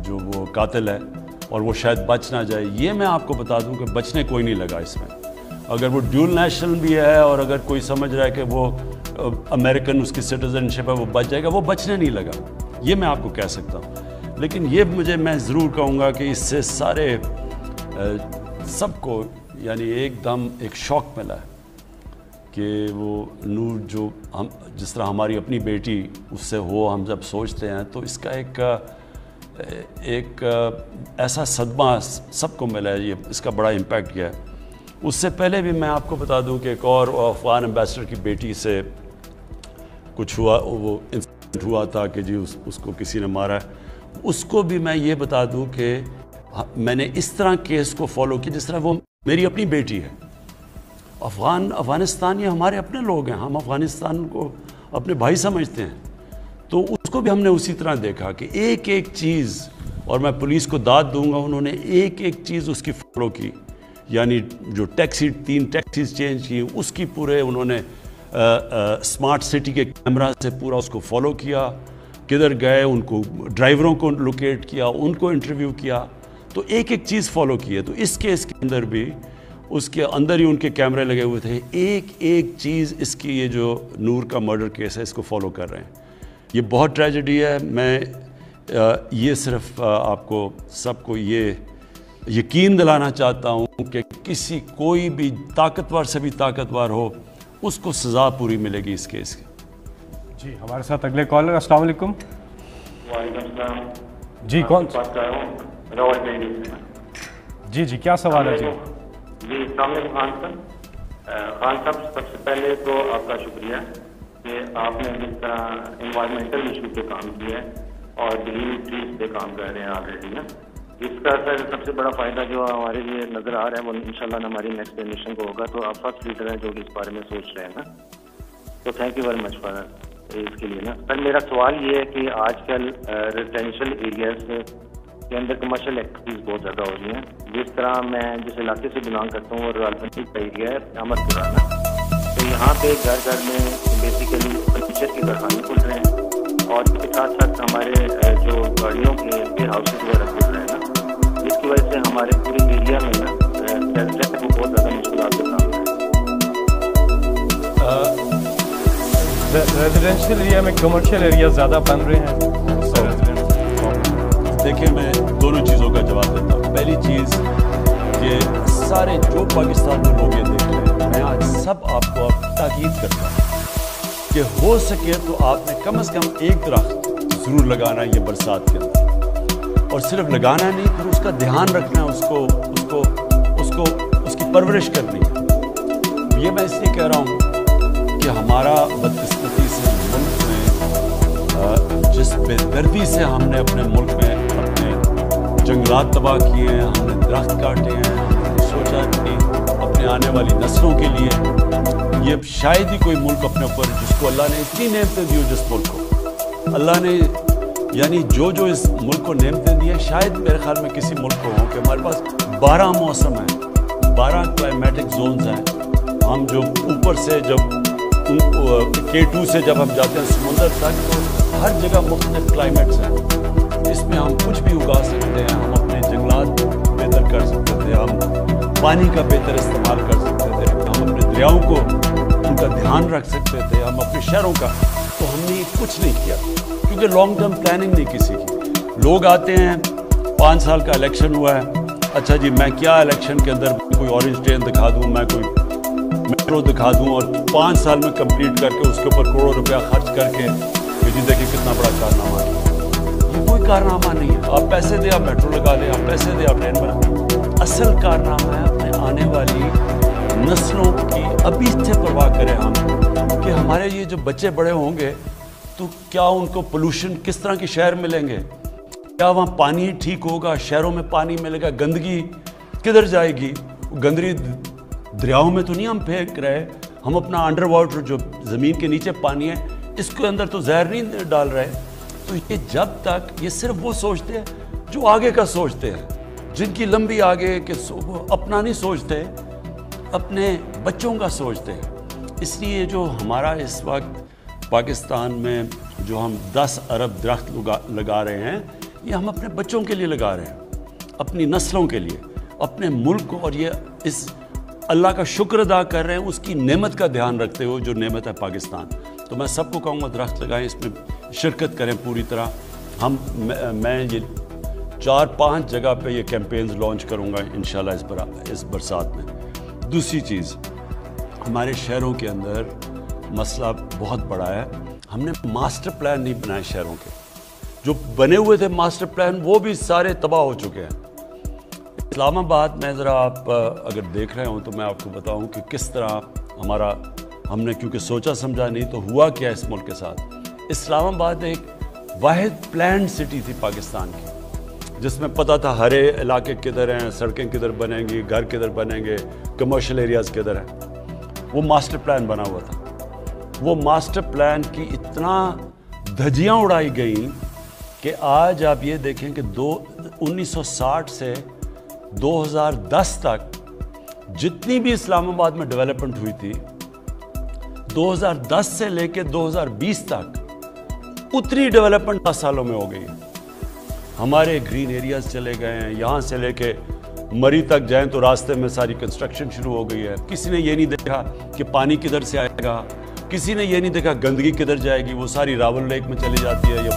जो वो कातिल है और वो शायद बच ना जाए। ये मैं आपको बता दूं कि बचने कोई नहीं लगा इसमें। अगर वो ड्यूल नेशनल भी है और अगर कोई समझ रहा है कि वो अमेरिकन उसकी सिटीजनशिप है, वो बच जाएगा, वो बचने नहीं लगा। ये मैं आपको कह सकता हूँ। लेकिन ये मैं ज़रूर कहूँगा कि इससे सारे सबको यानी एकदम एक शौक मिला है कि वो नूर जो हम जिस तरह हमारी अपनी बेटी उससे हो, हम जब सोचते हैं तो इसका एक ऐसा सदमा सबको मिला है। ये इसका बड़ा इम्पैक्ट किया है। उससे पहले भी मैं आपको बता दूं कि एक और अफगान एम्बेसडर की बेटी से कुछ हुआ, वो इंसिडेंट हुआ था कि जी उसको किसी ने मारा है। उसको भी मैं ये बता दूं कि मैंने इस तरह केस को फॉलो किया जिस तरह वो मेरी अपनी बेटी है। अफ़गानिस्तान ये हमारे अपने लोग हैं, हम अफ़गानिस्तान को अपने भाई समझते हैं। तो उसको भी हमने उसी तरह देखा कि एक एक चीज़, और मैं पुलिस को दाद दूंगा, उन्होंने एक एक चीज़ उसकी फॉलो की। यानी जो टैक्सी 3 टैक्सीज चेंज की, उसकी पूरे उन्होंने स्मार्ट सिटी के कैमरा से पूरा उसको फॉलो किया, किधर गए उनको ड्राइवरों को लोकेट किया, उनको इंटरव्यू किया, तो एक एक चीज़ फॉलो की है। तो इस केस के अंदर भी उसके अंदर ही उनके कैमरे लगे हुए थे, एक एक चीज़ इसकी, ये जो नूर का मर्डर केस है इसको फॉलो कर रहे हैं। ये बहुत ट्रेजेडी है। मैं ये सिर्फ आपको सबको ये यकीन दिलाना चाहता हूँ कि कोई भी ताकतवर से भी ताकतवर हो, उसको सज़ा पूरी मिलेगी इस केस की। जी, हमारे साथ अगले कॉलर। अस्सलाम वालेकुम। जी, कौन? जी जी, क्या सवाल है? जी जी, खान साहब, सबसे पहले तो आपका शुक्रिया कि आपने जिस तरह इन्वायरमेंटल इशू पे काम किया है और ग्रीन ट्रीज पे काम कर रहे हैं ऑलरेडी ना, इसका सर सबसे बड़ा फ़ायदा जो हमारे लिए नज़र आ रहा है वो इंशाल्लाह हमारी नेक्स्ट जनरेशन को होगा। तो आप फर्स्ट लीडर हैं जो कि इस बारे में सोच रहे हैं ना, तो thank you very much for इसके लिए ना। सर मेरा सवाल ये है कि आजकल रेजिडेंशियल एरियाज के अंदर कमर्शियल एक्टिविटीज़ बहुत ज़्यादा हो रही हैं। जिस तरह मैं जिस इलाके से बिलोंग करता हूँ वो रालपंथी का एरिया है, अहमदपुरा ना, तो यहाँ पे घर घर में बेसिकली फर्नीचर के कारखाने खुल रहे हैं और इसके साथ साथ हमारे जो गाड़ियों के वेयर हाउसेज वगैरह खुल रहे हैं ना, जिसकी वजह से हमारे पूरे एरिया में ना रेजिडेंट को बहुत ज़्यादा मुश्किलात का सामना है। रेजिडेंशियल एरिया में कमर्शियल एरिया ज़्यादा बन रहे हैं। देखिए, मैं दोनों चीज़ों का जवाब देता हूँ। पहली चीज़ कि सारे जो पाकिस्तान में लोग ये देख रहे हैं, मैं आज सब आपको ताकीद करता हूँ कि हो सके तो आपने कम से कम एक दरख्त ज़रूर लगाना है ये बरसात के अंदर, और सिर्फ लगाना नहीं, फिर उसका ध्यान रखना है, उसको उसकी परवरिश करनी है। ये मैं इसलिए कह रहा हूँ कि हमारा बदकिस्मती से मुल्क में जिस बेदर्दी से हमने अपने मुल्क में अपने जंगलात तबाह किए हैं, हमने दरख्त काटे हैं, हमने सोचा कि अपने आने वाली नस्लों के लिए ये शायद ही कोई मुल्क अपने ऊपर, जिसको अल्लाह ने इतनी नेमतें दी हो, जिस मुल्क को अल्लाह ने, यानी जो इस मुल्क को नेमतें दी है, शायद मेरे ख्याल में किसी मुल्क को हो कि हमारे पास 12 मौसम हैं, 12 क्लाइमेटिक जोन्स हैं। हम जो ऊपर से जब K2 से जब हम जाते हैं समुंदर तक, तो हर जगह मुख्तलिफ क्लाइमेट्स हैं। इसमें हम कुछ भी उगा सकते हैं, हम अपने जंगलात बेहतर कर सकते थे, हम पानी का बेहतर इस्तेमाल कर सकते थे, हम अपने दरियाओं को उनका ध्यान रख सकते थे, हम अपने शहरों का। तो हमने कुछ नहीं किया क्योंकि लॉन्ग टर्म प्लानिंग नहीं किसी की। लोग आते हैं, 5 साल का इलेक्शन हुआ है, अच्छा जी मैं क्या इलेक्शन के अंदर कोई ऑरेंज ट्रेन दिखा दूँ, मैं कोई मेट्रो दिखा दूं, और 5 साल में कंप्लीट करके उसके ऊपर करोड़ों रुपया खर्च करके जी देखिए कितना बड़ा कारनामा है। ये कोई कारनामा नहीं है। आप पैसे दे, आप मेट्रो लगा लें, आप पैसे दे, आप ट्रेन बना। असल कारनामा है अपने आने वाली नस्लों की अभी से परवाह करें हम, कि हमारे ये जो बच्चे बड़े होंगे तो क्या उनको पोल्यूशन किस तरह के शहर मिलेंगे, क्या वहाँ पानी ठीक होगा, शहरों में पानी मिलेगा, गंदगी किधर जाएगी? गंदगी दरियाओं में तो नहीं हम फेंक रहे, हम अपना अंडर वाटर जो ज़मीन के नीचे पानी है इसके अंदर तो जहर नहीं डाल रहे। तो ये जब तक, ये सिर्फ वो सोचते हैं जो आगे का सोचते हैं, जिनकी लंबी आगे के अपना नहीं सोचते, अपने बच्चों का सोचते हैं। इसलिए जो हमारा इस वक्त पाकिस्तान में जो हम 10 अरब दरख्त लगा रहे हैं, ये हम अपने बच्चों के लिए लगा रहे हैं, अपनी नस्लों के लिए, अपने मुल्क को, और ये इस अल्लाह का शुक्र अदा कर रहे हैं उसकी नेमत का ध्यान रखते हुए, जो नेमत है पाकिस्तान। तो मैं सबको कहूँगा दरख्त लगाएं, इसमें शिरकत करें पूरी तरह। मैं ये 4-5 जगह पे ये कैंपेन्स लॉन्च करूँगा इंशाल्लाह इस बरसात में। दूसरी चीज़, हमारे शहरों के अंदर मसला बहुत बड़ा है, हमने मास्टर प्लान नहीं बनाए शहरों के। जो बने हुए थे मास्टर प्लान वो भी सारे तबाह हो चुके हैं। इस्लामाबाद में ज़रा आप अगर देख रहे हो तो मैं आपको बताऊं कि किस तरह हमने क्योंकि सोचा समझा नहीं, तो हुआ क्या इस मुल्क के साथ। इस्लामाबाद एक वाहिद प्लान सिटी थी पाकिस्तान की, जिसमें पता था हरे इलाके किधर हैं, सड़कें किधर बनेंगी, घर किधर बनेंगे, कमर्शियल एरियाज़ किधर हैं। वो मास्टर प्लान बना हुआ था। वो मास्टर प्लान की इतना धज्जियाँ उड़ाई गई कि आज आप ये देखें कि 1960 से 2010 तक जितनी भी इस्लामाबाद में डेवलपमेंट हुई थी, 2010 से लेके 2020 तक उतनी डेवलपमेंट 10 सालों में हो गई है। हमारे ग्रीन एरियाज चले गए हैं, यहाँ से लेके मरी तक जाएं तो रास्ते में सारी कंस्ट्रक्शन शुरू हो गई है। किसी ने ये नहीं देखा कि पानी किधर से आएगा, किसी ने ये नहीं देखा गंदगी किधर जाएगी, वो सारी रावल लेक में चली जाती है या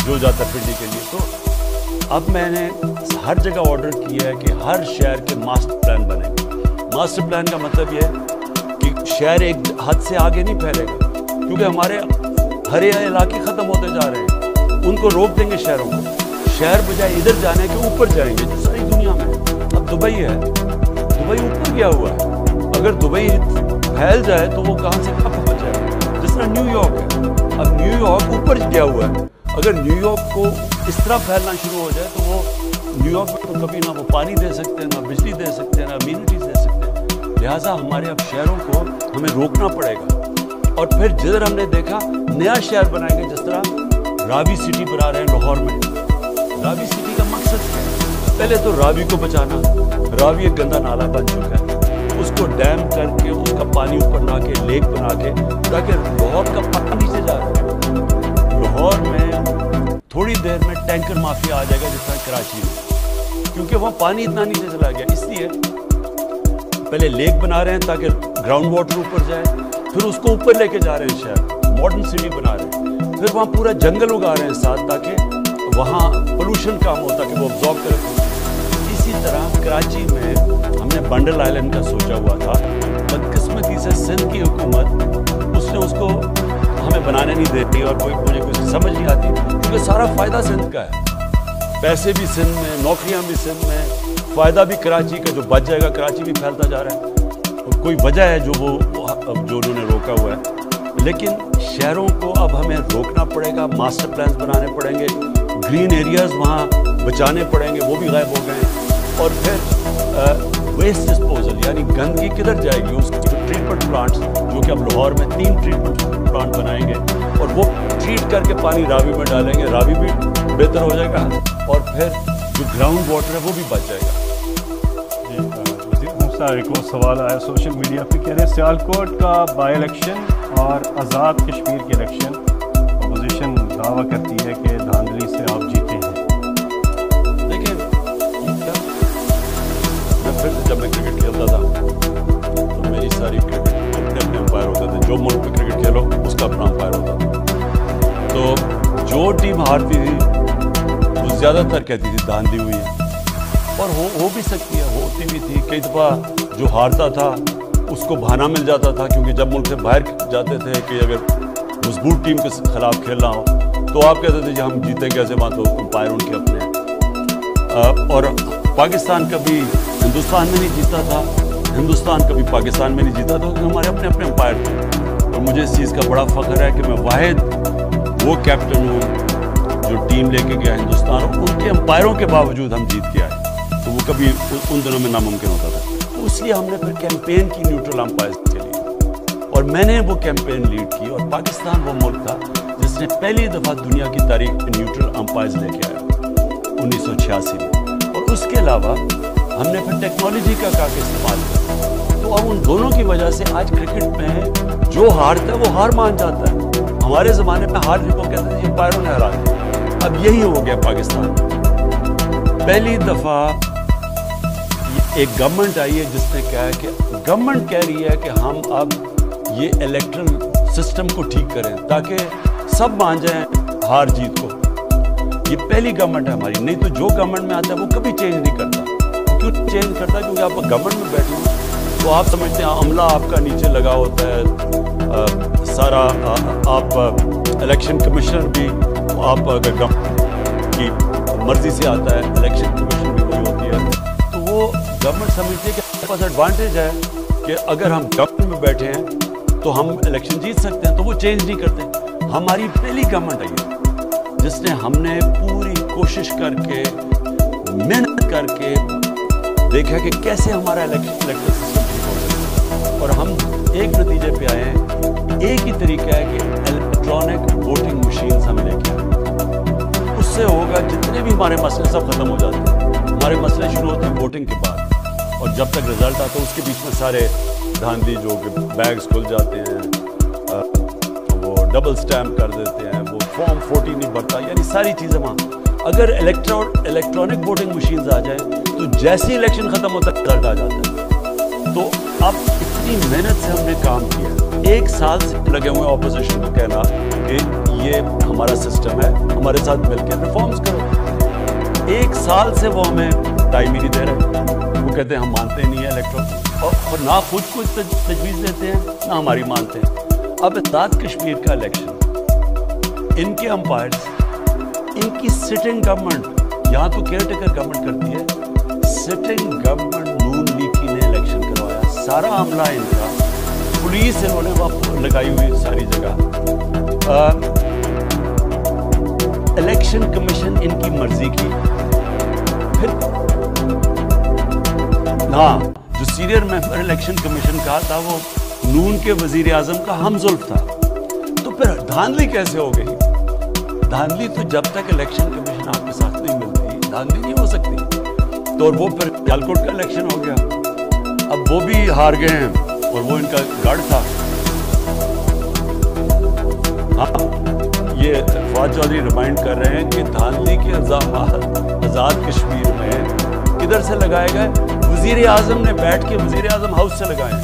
जो जाता फिरने के लिए। तो अब मैंने हर जगह ऑर्डर किया है कि हर शहर के मास्टर प्लान बने। मास्टर प्लान का मतलब ये है कि शहर एक हद से आगे नहीं फैलेगा, क्योंकि हमारे हरे इलाके ख़त्म होते जा रहे हैं। उनको रोक देंगे शहरों को, शहर बजाय इधर जाने के ऊपर जाएंगे जो सारी दुनिया में। अब दुबई है, दुबई ऊपर गया हुआ है, अगर दुबई फैल जाए तो वो कहाँ से कहाँ पहुँच जाए। जिस तरह न्यूयॉर्क है, अब न्यूयॉर्क ऊपर गया हुआ है, अगर न्यूयॉर्क को इस तरह फैलना शुरू हो जाए तो वो न्यूयॉर्क में तो कभी ना वो पानी दे सकते हैं, ना बिजली दे सकते हैं, ना अम्यूनिटीज दे सकते हैं। लिहाजा हमारे अब शहरों को हमें रोकना पड़ेगा। और फिर जिधर हमने देखा नया शहर बनाएंगे, जिस तरह रावी सिटी बना रहे हैं लाहौर में। रावी सिटी का मकसद क्या है? पहले तो रावी को बचाना। रावी एक गंदा नाला बन चुका है, उसको डैम करके उसका पानी ऊपर ला के लेक बना के, ताकि लाहौर का पानी नीचे जा रहा है। लाहौर में थोड़ी देर में टैंकर माफिया आ जाएगा जिस तरह कराची में, क्योंकि वहाँ पानी इतना नीचे चला गया। इसलिए पहले लेक बना रहे हैं ताकि ग्राउंड वाटर ऊपर जाए, फिर उसको ऊपर लेके जा रहे हैं शहर, मॉडर्न सिटी बना रहे हैं, फिर वहाँ पूरा जंगल उगा रहे हैं साथ, ताकि वहाँ पोल्यूशन कम हो, ताकि वो ऑब्जॉर्व करे। इसी तरह कराची में हमने बंडल आइलैंड का सोचा हुआ था, बदकिस्मती से सिंध की हुकूमत उसने उसको हमें बनाने नहीं देती, और मुझे कुछ समझ नहीं आती, क्योंकि सारा फ़ायदा सिंध का है। पैसे भी सिंध में, नौकरियां भी सिंध में, फ़ायदा भी कराची का, जो बच जाएगा कराची भी फैलता जा रहा है। और कोई वजह है जो उन्होंने रोका हुआ है। लेकिन शहरों को अब हमें रोकना पड़ेगा, मास्टर प्लान्स बनाने पड़ेंगे, ग्रीन एरियाज वहाँ बचाने पड़ेंगे, वो भी गायब हो गए। और फिर वेस्ट डिस्पोजल, यानी गंदगी किधर जाएगी, उसके ट्रीटमेंट प्लांट्स, जो कि अब लाहौर में 3 ट्रीटमेंट प्लांट बनाएंगे, और वो ट्रीट करके पानी रावी में डालेंगे, रावी भी बेहतर हो जाएगा, और फिर जो ग्राउंड वाटर है वो भी बच जाएगा। एक और सवाल आया सोशल मीडिया पे, कह रहे हैं सियालकोट का बाई इलेक्शन और आज़ाद कश्मीर के इलेक्शन, अपोजिशन दावा करती है कि धांधली से आप जीते हैं। देखिए, मैं फिर जब मैं क्रिकेट खेलता था तो मेरी सारी क्रिकेट अपने अंपायर होते थे। जो मुल्क में क्रिकेट खेलो उसका अपना अंपायर होता था। तो जो टीम हारती थी वो ज़्यादातर कहती थी धांधली हुई है, और हो भी सकती है, होती भी थी। कई दफ़ा जो हारता था उसको बहाना मिल जाता था, क्योंकि जब मुल्क से बाहर जाते थे कि अगर मजबूत टीम के खिलाफ खेलना हो तो आप कहते थे कि हम जीते कैसे, वहाँ तो अंपायर उनके अपने हैं। और पाकिस्तान कभी हिंदुस्तान में नहीं जीता था, हिंदुस्तान कभी पाकिस्तान में नहीं जीता था, क्योंकि हमारे अपने अपने अंपायर थे। और मुझे इस चीज़ का बड़ा फ़ख्र है कि मैं वाहिद वो कैप्टन हूँ जो टीम लेके गया हिंदुस्तान, और उनके अंपायरों के बावजूद हम जीत के आए। तो वो कभी उन दिनों में नामुमकिन होता था। तो इसलिए हमने फिर कैंपेन की न्यूट्रल अंपायर्स के लिए, और मैंने वो कैंपेन लीड की। और पाकिस्तान वो मुल्क था जिसने पहली दफ़ा दुनिया की तारीख में न्यूट्रल अंपायर्स लेके आया 1986 में। और उसके अलावा हमने फिर टेक्नोलॉजी का काफ़ी इस्तेमाल किया। तो अब उन दोनों की वजह से आज क्रिकेट में जो हारता है वो हार मान जाता है। हमारे ज़माने में हार जिनको कहते थे अंपायरों ने हरा दिया, अब यही हो गया पाकिस्तान में। पहली दफ़ा एक गवर्नमेंट आई है जिसने कहा है कि गवर्नमेंट कह रही है कि हम अब ये इलेक्ट्रल सिस्टम को ठीक करें ताकि सब मान जाएं हार जीत को। ये पहली गवर्नमेंट है हमारी, नहीं तो जो गवर्नमेंट में आता है वो कभी चेंज नहीं करता। क्यों चेंज करता? क्योंकि आप गवर्नमेंट में बैठे हो तो आप समझते हैं अमला आपका नीचे लगा होता है, सारा आप इलेक्शन कमिश्नर भी आप अगर गवर्नमेंट की मर्जी से आता है, इलेक्शन कमीशन भी वही होती है। तो वो गवर्नमेंट समझती है कि हमारे पास एडवांटेज है कि अगर हम गवर्नमेंट में बैठे हैं तो हम इलेक्शन जीत सकते हैं, तो वो चेंज नहीं करते। हमारी पहली गवर्नमेंट आई है जिसने हमने पूरी कोशिश करके मेहनत करके देखा कि कैसे हमारा इलेक्ट्रल सिस्टम ठीक हो सकता है, और हम एक नतीजे पे आए हैं। एक ही तरीका है कि इलेक्ट्रॉनिक वोटिंग मशीन हम लेके आए, उससे होगा जितने भी हमारे मसले सब खत्म हो जाते हैं। हमारे मसले शुरू होते हैं वोटिंग के बाद, और जब तक रिजल्ट आता है उसके बीच में सारे धांधली जो कि बैग्स खुल जाते हैं, डबल स्टैम्प कर देते हैं, वो फॉर्म 40 नहीं भरता, यानी सारी चीज़ें वहाँ। अगर इलेक्ट्रॉनिक वोटिंग मशीन आ जाए तो जैसे ही इलेक्शन ख़त्म होता है रिजल्ट आ जाता है। तो अब इतनी मेहनत से हमने काम किया, 1 साल से लगे हुए ऑपोजिशन को कहना कि ये हमारा सिस्टम है, हमारे साथ मिलकर रिफॉर्म्स करो। 1 साल से वो हमें टाइम ही नहीं दे रहे। वो कहते हैं हम मानते नहीं है इलेक्ट्रॉनिक, और ना खुद को तजवीज़ देते हैं ना हमारी मानते हैं। अब आज़ाद कश्मीर का इलेक्शन, इनके अंपायर्स, इनकी सिटिंग गवर्नमेंट, यहाँ तो केयर टेकर गवर्नमेंट करती है, सिटिंग गवर्नमेंट नून लीग की ने इलेक्शन करवाया, सारा अमला इनका, पुलिस इन्होंने वहाँ लगाई हुई सारी जगह, इलेक्शन कमीशन इनकी मर्जी की। फिर हाँ, जो सीनियर मेंबर इलेक्शन कमीशन का था वो नून के वजीर आजम का हमजुल्फ था। तो फिर धांधली कैसे हो गई? धांधली तो जब तक इलेक्शन कमीशन आपके साथ नहीं मिलती धांधली नहीं हो सकती। तो वो फिर सियालकोट का इलेक्शन हो गया, अब वो भी हार गए हैं और वो इनका गढ़ था। हाँ, ये फवाद चौधरी रिमाइंड कर रहे हैं कि धांधली के इल्जामात आज़ाद कश्मीर में किधर से लगाए गए? वजीर आजम ने बैठ के वजीर आजम हाउस से लगाए।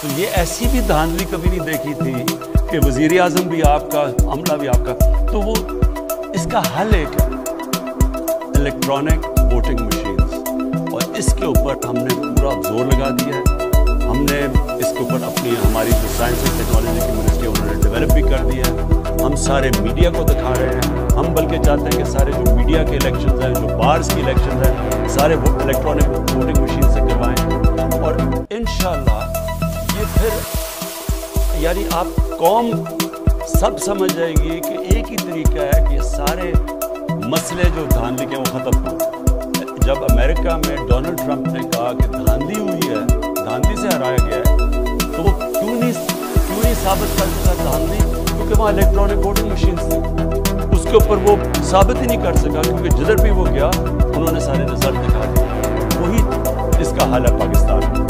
तो ये ऐसी भी धांधली कभी नहीं देखी थी कि वजीर आजम भी आपका, अमला भी आपका। तो वो इसका हल एक है, इलेक्ट्रॉनिक वोटिंग मशीन्स, और इसके ऊपर हमने पूरा जोर लगा दिया है। हमने इसके ऊपर अपनी, हमारी जो साइंस एंड टेक्नोलॉजी की मिनिस्ट्री उन्होंने डेवलप भी कर दिया है। हम सारे मीडिया को दिखा रहे हैं। हम बल्कि चाहते हैं कि सारे जो मीडिया के इलेक्शन हैं, जो बार्स की इलेक्शन हैं, सारे वो इलेक्ट्रॉनिक वोटिंग मशीन से करवाएं। और इंशाअल्लाह ये फिर यानी आप कौम सब समझ जाएगी कि एक ही तरीका है कि सारे मसले जो धांधली के वो ख़त्म हो। जब अमेरिका में डोनाल्ड ट्रंप ने कहा कि धांधली हुई है, धांधली से हराया गया है, तो वो क्यों नहीं साबित कर सका धांधली? क्योंकि वहाँ इलेक्ट्रॉनिक वोटिंग मशीन थी, उसके ऊपर वो साबित ही नहीं कर सका, क्योंकि जिधर भी वो गया उन्होंने सारे रिजल्ट दिखा दिए। वही इसका हाल है पाकिस्तान में।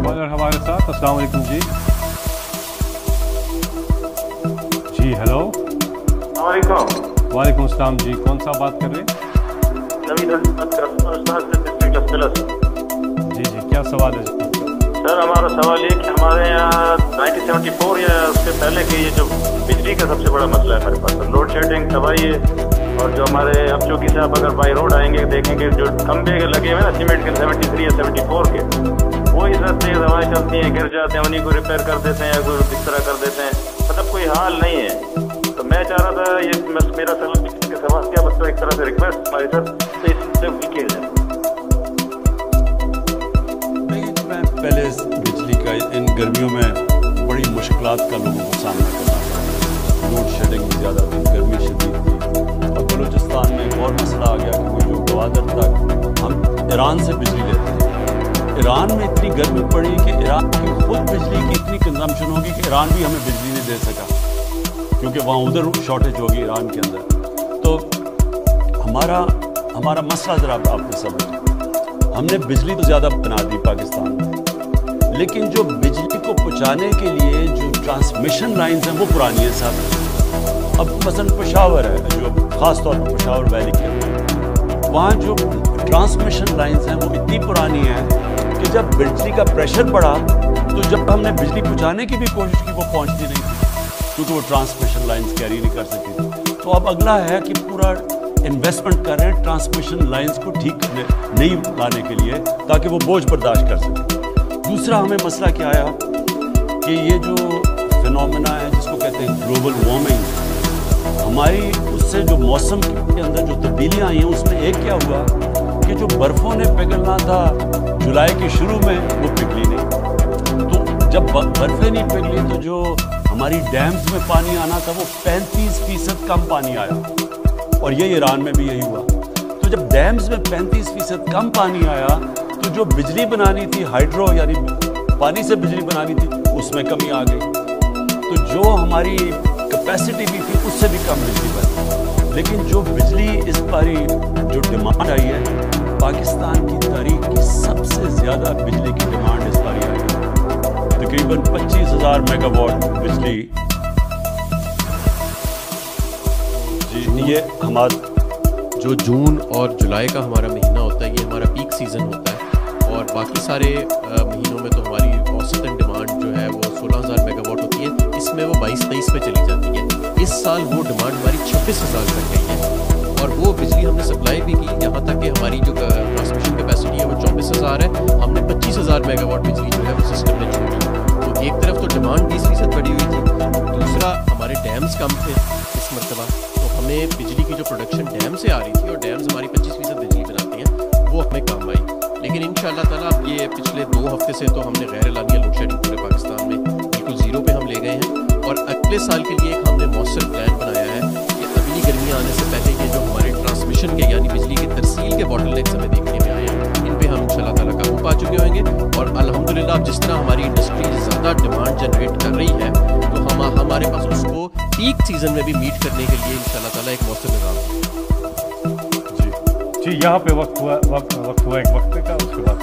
कॉलर हमारे साथ, अस्सलाम वालेकुम जी। जी हेलो। वालेकुम अस्सलाम जी, कौन सा बात कर रहे हैं? जी जी, क्या सवाल है? सर हमारा सवाल ये कि हमारे यहाँ 1974 या उससे पहले के ये जो बिजली का सबसे बड़ा मसला है हमारे पास, लोड शेडिंग, तबाही है। और जो हमारे अब चौकी साहब अगर बाई रोड आएंगे देखेंगे जो खंबे के लगे हुए ना सीमेंट के 73 या 74 के, वो इधर तेज हवाएं चलती हैं, गिर जाते हैं, उन्हीं को रिपेयर कर देते हैं या कोई इस तरह कर देते हैं, मतलब कोई हाल नहीं है। तो मैं चाह रहा था ये मेरा सवाल क्या मतलब एक तरह से रिक्वेस्ट हमारी सर, तो इससे किया जाए। पहले बिजली का इन गर्मियों में बड़ी मुश्किलात का लोगों को सामना करना पड़ा, लोड शेडिंग भी ज़्यादा थी, गर्मी शदीद थी। और बलूचिस्तान में एक और मसला आ गया कि जो गवादर तक हम ईरान से बिजली लेते हैं, ईरान में इतनी गर्मी पड़ी कि ईरान की खुद बिजली की इतनी कंजम्पशन होगी कि ईरान भी हमें बिजली नहीं दे सका, क्योंकि वहाँ उधर शॉर्टेज होगी ईरान के अंदर। तो हमारा मसला ज़रा आपने समझा, हमने बिजली तो ज़्यादा बना दी पाकिस्तान में, लेकिन जो बिजली को पहुंचाने के लिए जो ट्रांसमिशन लाइंस हैं वो पुरानी है साहब। अब मसलन पेशावर है, जो ख़ास तौर पर पेशावर वैली के अंदर, वहाँ जो ट्रांसमिशन लाइंस हैं वो इतनी पुरानी है कि जब बिजली का प्रेशर बढ़ा तो जब हमने बिजली पहुंचाने की भी कोशिश की वो पहुंचती नहीं थी, क्योंकि वो ट्रांसमिशन लाइंस कैरी नहीं कर सकी थी। तो अब अगला है कि पूरा इन्वेस्टमेंट कर रहे हैं ट्रांसमिशन लाइंस को ठीक करने, नहीं लाने के लिए, ताकि वो बोझ बर्दाश्त कर सके। दूसरा हमें मसला क्या आया कि ये जो फिनोमेना है जिसको कहते हैं ग्लोबल वार्मिंग, हमारी उससे जो मौसम के अंदर जो तब्दीलियाँ आई हैं उसमें एक क्या हुआ कि जो बर्फ़ों ने पिघलना था जुलाई के शुरू में वो पिघली नहीं। तो जब बर्फ़ें नहीं पिघली तो जो हमारी डैम्स में पानी आना था वो 35% कम पानी आया, और ये ईरान में भी यही हुआ। तो जब डैम्स में 35% कम पानी आया तो जो बिजली बनानी थी हाइड्रो यानी पानी से बिजली बनानी थी उसमें कमी आ गई। तो जो हमारी कैपेसिटी भी थी उससे भी कम बिजली बनी। लेकिन जो बिजली इस बारी जो डिमांड आई है, पाकिस्तान की तारीख की सबसे ज़्यादा बिजली की डिमांड इस बारी आई है। तकरीबन 25,000 मेगावाट बिजली ये हमारा जो जून और जुलाई का हमारा महीना होता है ये हमारा पीक सीज़न होता है और बाकी सारे महीनों में तो हमारी औसतन डिमांड जो है वो 16,000 मेगावाट होती है, इसमें वो 22-23 पे चली जाती है। इस साल वो डिमांड हमारी 26,000 तक गई है और वो बिजली हमने सप्लाई भी की, यहाँ तक कि हमारी जो ट्रांसमिशन कैपेसिटी है वो 24,000 है। हमने 25,000 मेगावाट बिजली जो है वो सिस्टम में छोड़ी। तो एक तरफ तो डिमांड 20% बढ़ी हुई थी, दूसरा हमारे डैम्स कम थे इस मरतबा, तो हमें बिजली की जो प्रोडक्शन डैम से आ रही थी और डैम्स हमारी 25% बिजली बनाती हैं वो हमें काम आई। लेकिन इंशाअल्लाह ताला अब ये पिछले 2 हफ्ते से तो हमने गैर एलानिया लोड शेडिंग पूरे पाकिस्तान में बिल्कुल ज़ीरो पे हम ले गए हैं और अगले साल के लिए एक हमने मौसर प्लान बनाया है कि अगली गर्मियाँ आने से पहले ये जो हमारे ट्रांसमिशन के यानी बिजली की तरसील के बॉटलनेक्स हमें देखने में आए हैं, इन पे हम इंशाअल्लाह ताला काबू पा चुके होंगे। और अल्हम्दुलिल्लाह जिस तरह हमारी इंडस्ट्री ज़्यादा डिमांड जनरेट कर रही है तो हमारे पास उसको पीक सीज़न में भी मीट करने के लिए इंशाअल्लाह ताला एक मौसर निज़ाम है। जी यहाँ पे वक्त हुआ एक वक्त का, उसके बाद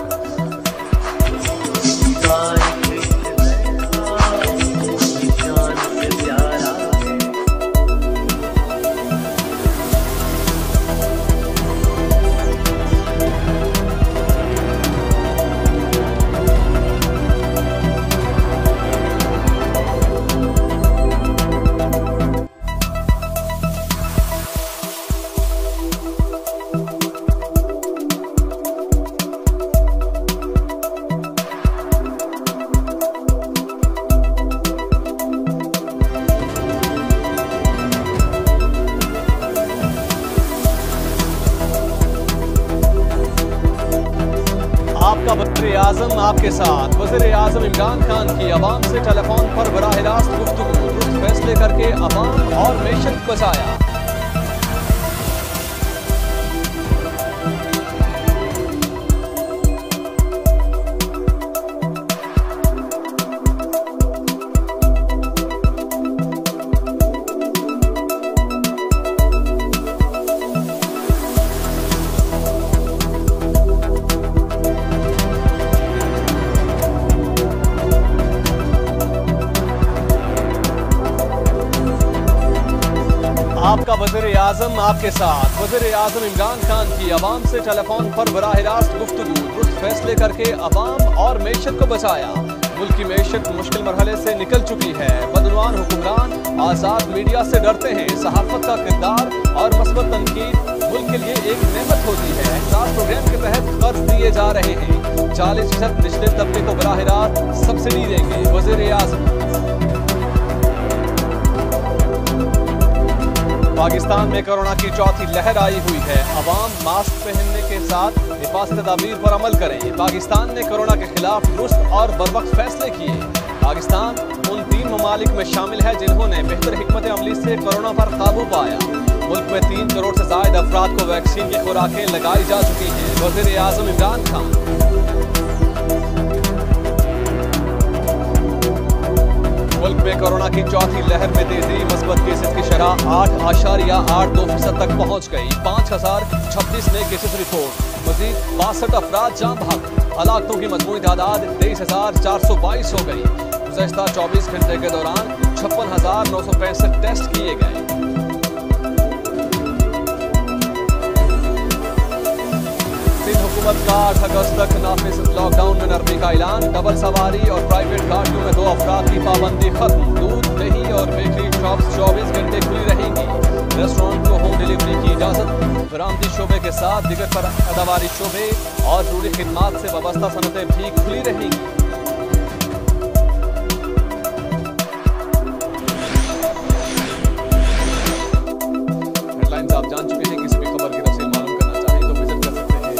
आपका वज़ीर-ए-आज़म आपके साथ। वज़ीर-ए-आज़म इमरान खान की अवाम से टेलीफोन पर बराह रास्त गुफ्तगू, दुरुस्त फैसले करके अवाम और मेशत बचाया। आपका वज़ीर-ए-आज़म आपके साथ। वज़ीर-ए-आज़म इमरान खान की अवाम से टेलीफोन पर बराह रास्त गुफ्तगू, दुरुस्त फैसले करके अवाम और मेशत को बचाया। मुल्क की मेशत मुश्किल मरहले से निकल चुकी है। बदनवान हुक्मरान आज़ाद मीडिया से डरते हैं। सहाफ़त का किरदार और मस्बत तनकीद मुल्क के लिए एक नेमत होती है। एहसास प्रोग्राम के तहत कर्ज दिए जा रहे हैं। 40% निचले तबके को बराह रास्त सब्सिडी देंगे वज़ीर-ए-आज़म। पाकिस्तान में कोरोना की चौथी लहर आई हुई है। अवाम मास्क पहनने के साथ हिफाजती तदाबीर पर अमल करें। पाकिस्तान ने कोरोना के खिलाफ दुरुस्त और बरवक्त फैसले किए। पाकिस्तान उन 3 ममालिक में शामिल है जिन्होंने बेहतर हिकमत अमली से कोरोना पर काबू पाया। मुल्क में 3 करोड़ से ज्यादा अफराद को वैक्सीन की खुराकें लगाई जा चुकी हैं। वज़ीर-ए-आज़म इमरान खान। मुल्क में कोरोना की चौथी लहर में तेजी, मस्बत केसेस की शरह 8.82% तक पहुंच गई। 5,026 नए केसेस रिपोर्ट। मजीद 62 अफराद जान भाग। हलाकतों की मजमूई तादाद 23,422 हो गई। गुज़श्ता 24 घंटे के दौरान 56,965 टेस्ट किए गए। हुकूमत का 8 अगस्त तक नाफिज लॉकडाउन में नरमी का ऐलान। डबल सवारी और प्राइवेट गाड़ियों में 2 अफराद की पाबंदी खत्म। दूध, दही और बेकरी शॉप्स 24 घंटे खुली रहेंगी। रेस्टोरेंट को होम डिलीवरी की इजाजत। बरामदी शोबे के साथ दिगर पर अदावारी शोबे और जरूरी खिदमात से वाबस्ता सनतें भी खुली रहेंगी। हेडलाइंस आप जान चुके हैं। किसी भी खबर की तफसील मालूम करना चाहें तो विजिट कर सकते हैं।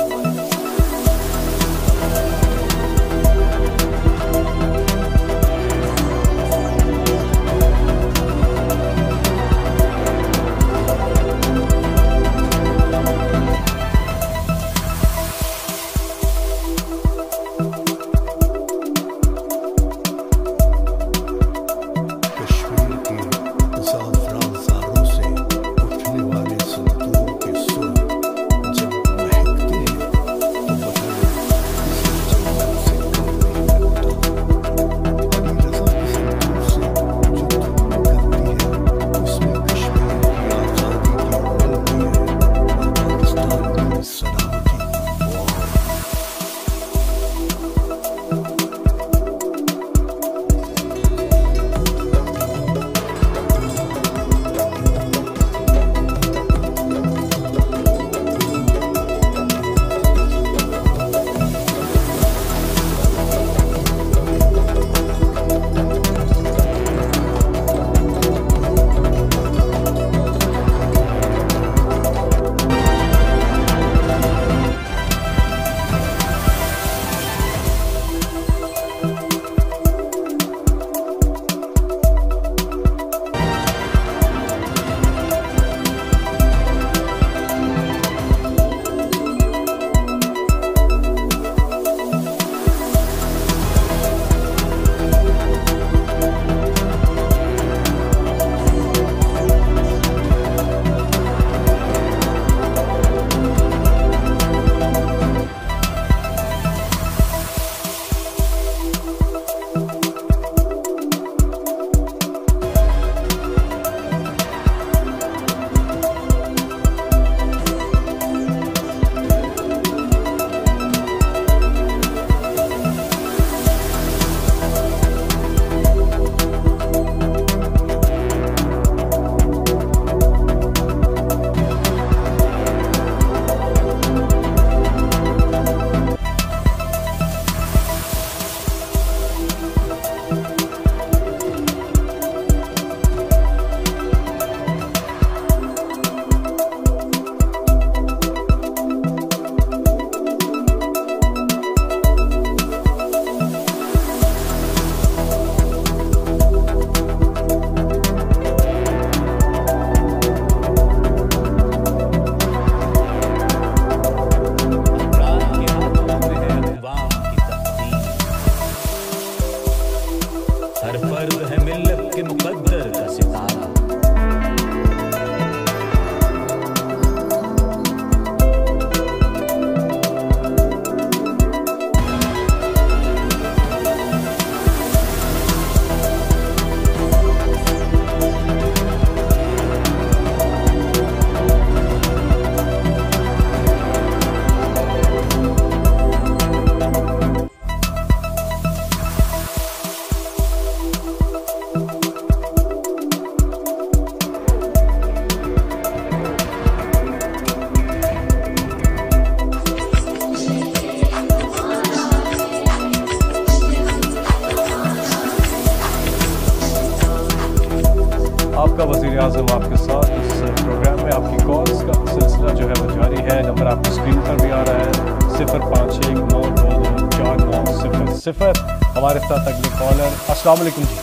आज़म आपके साथ इस प्रोग्राम में। आपकी कॉल्स का सिलसिला जो है वो जारी है। नंबर आपकी स्क्रीन पर भी आ रहा है 0519224900। हमारे साथ अगले कॉलर। अस्सलाम वालेकुम जी।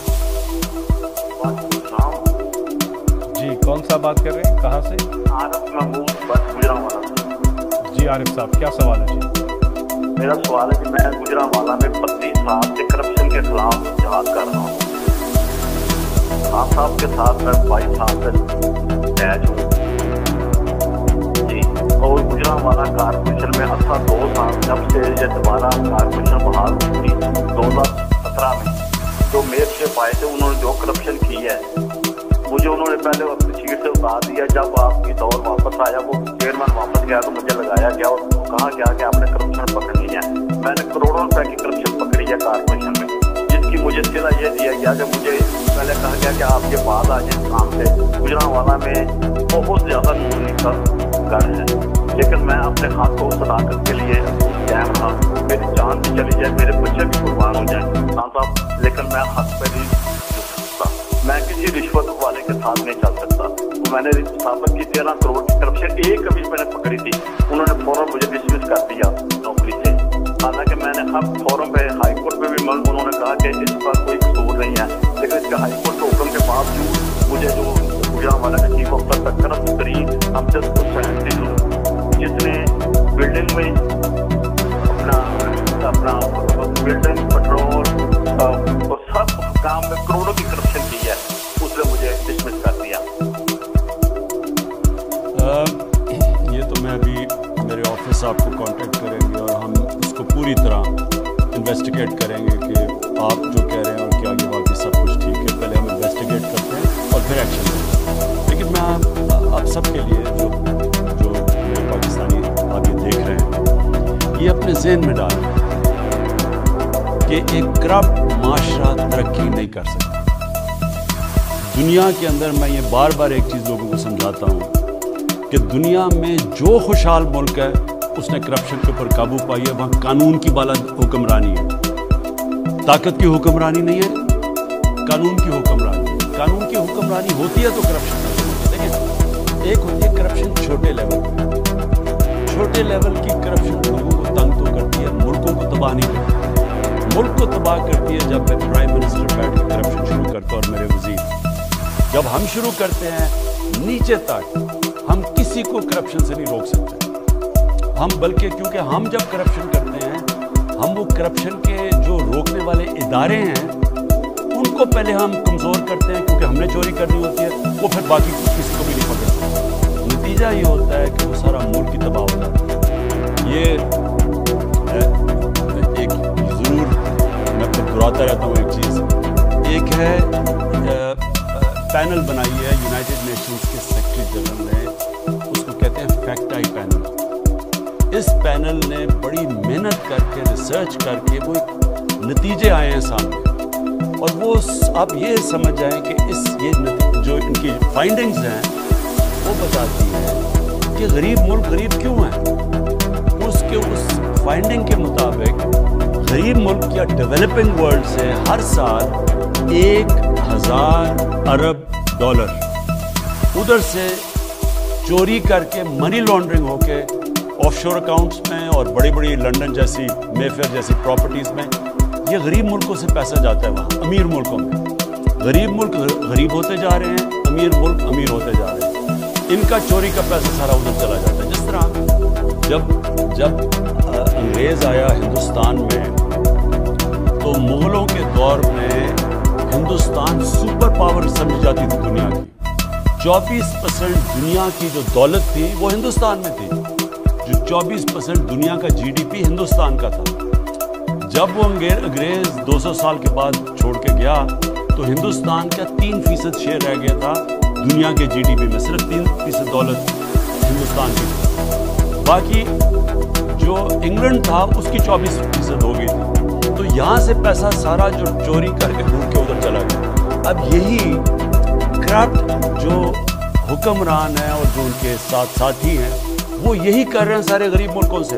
जी कौन सा बात कर रहे हैं, कहाँ से? जी आरिफ साहब, क्या सवाल है जी? मेरा सवाल है कि मैं गुजरांवाला में 32 साल से करप्शन के खिलाफ जहाद कर रहा हूँ। खान साहब के साथ मैं 22 साल से अटैच हूँ जी। और गुजरांवाला कारपोरेशन में 2 साल जब से ये दोबारा कारपोरेशन बहाल हुई 2017 में, जो मेयरशिप आए थे उन्होंने जो करप्शन की है, मुझे उन्होंने पहले अपनी सीट से उतार दिया। जब आपकी दौर वापस आया, वो चेयरमैन वापस गया तो मुझे लगाया गया और कहा गया कि आपने करप्शन पकड़नी है। मैंने करोड़ों रुपए की करप्शन पकड़ी है कारपोरेशन में, जिसकी मुझे सिला ये दिया गया कि मुझे पहले कहा गया कि आप ये बाद आ जाए काम से। गुजरांवाला में बहुत ज़्यादा नूनी का घर है, लेकिन मैं अपने हाथ को सदाकत के लिए कायम रहा। मेरी जान भी चली जाए, मेरे बच्चे भी कुर्बान हो जाए खान साहब, लेकिन मैं हक पे नहीं चल सकता। मैं किसी रिश्वत वाले के साथ नहीं चल सकता। तो मैंने साबित की 13 करोड़ की करप्शन एक कभी मैंने पकड़ी थी, उन्होंने फौरन मुझे डिसमिस कर दिया नौकरी से। हालांकि मैंने हर फॉरम पे हाईकोर्ट में भी उन्होंने कहा कि इस पर कोई कसूर नहीं है, लेकिन इसके हाईकोर्ट के हुक्म के बावजूद मुझे जो गुजरांवाला के चीफ ऑफिसर तक करप्ट तरीन हमसे कुछ साइंटिस्ट जिसने बिल्डिंग में अपना बिल्डिंग पेट्रोल और सब काम में करोड़ों की करप्शन की है, उसने मुझे डिसमिस कर दिया। ये तो मैं अभी मेरे ऑफिस आपको कांटेक्ट करेंगे और हम उसको पूरी तरह इन्वेस्टिगेट करेंगे कि आप जो कह रहे हैं और क्या ये वाकई सब कुछ ठीक है। पहले हम इन्वेस्टिगेट करते हैं और फिर एक्शन लेते हैं। लेकिन मैं आप सबके लिए जो मेरे पाकिस्तानी आप ये देख रहे हैं, ये अपने ज़हन में डालें कि एक करप्ट माशरा तरक्की नहीं कर सकता। दुनिया के अंदर मैं ये बार बार एक चीज़ लोगों को समझाता हूँ कि दुनिया में जो खुशहाल मुल्क है उसने करप्शन के ऊपर काबू पाई है। वहाँ कानून की बाला हुक्मरानी है, ताकत की हुक्मरानी नहीं है, कानून की हुक्मरानी है। कानून की हुक्मरानी होती है तो करप्शन नहीं होती। लेकिन एक होती है करप्शन छोटे लेवल पे। छोटे लेवल की करप्शन लोगों को तंग तो करती है, मुल्कों को तबाह नहीं करती। मुल्क को तबाह करती है जब प्राइम मिनिस्टर बैठ के करप्शन शुरू करता और मेरे वजीर, जब हम शुरू करते हैं नीचे तक, हम किसी को करप्शन से नहीं रोक सकते। हम बल्कि क्योंकि हम जब करप्शन करते हैं, हम वो करप्शन के जो रोकने वाले इदारे हैं उनको पहले हम कमज़ोर करते हैं, क्योंकि हमने चोरी करनी होती है, वो फिर बाकी किसी को भी नहीं पकड़ते। नतीजा ये होता है कि वो सारा मुल्क की तबाह हो जाता है। ये एक ज़रूर मैं फिर दोहराता रहता हूँ एक चीज़, एक है पैनल बनाई है यूनाइटेड नेशंस के सेक्रेटरी जनरल ने, उसको कहते हैं फैक्ट आई पैनल। इस पैनल ने बड़ी मेहनत करके रिसर्च करके वो नतीजे आए हैं सामने, और वो आप ये समझ जाएं कि ये जो इनकी फाइंडिंग्स हैं वो बताती हैं कि गरीब मुल्क गरीब क्यों हैं। उस फाइंडिंग के मुताबिक गरीब मुल्क या डेवलपिंग वर्ल्ड से हर साल 1000 अरब डॉलर उधर से चोरी करके मनी लॉन्ड्रिंग होके ऑफशोर अकाउंट्स में और बड़ी बड़ी लंदन जैसी मेफेयर जैसी प्रॉपर्टीज़ में ये गरीब मुल्कों से पैसा जाता है वहाँ अमीर मुल्कों में। गरीब मुल्क गरीब होते जा रहे हैं, अमीर मुल्क अमीर होते जा रहे हैं। इनका चोरी का पैसा सारा उधर चला जाता है। जिस तरह जब अंग्रेज़ आया हिंदुस्तान में, तो मुग़लों के दौर में हिंदुस्तान सुपर पावर समझी जाती थी दुनिया की। 24% दुनिया की जो दौलत थी वो हिंदुस्तान में थी। जो 24% दुनिया का जीडीपी हिंदुस्तान का था। जब वो अंग्रेज 200 साल के बाद छोड़ के गया तो हिंदुस्तान का 3% शेयर रह गया था दुनिया के जीडीपी में। सिर्फ 3% दौलत हिंदुस्तान की थी। बाकी जो इंग्लैंड था उसकी 24% हो गई थी। तो यहाँ से पैसा सारा जो चोरी करके लूट के उधर चला गया। अब यही करप्ट जो हुक्मरान है और जो उनके साथ साथी हैं वो यही कर रहे हैं सारे गरीब मुल्कों से।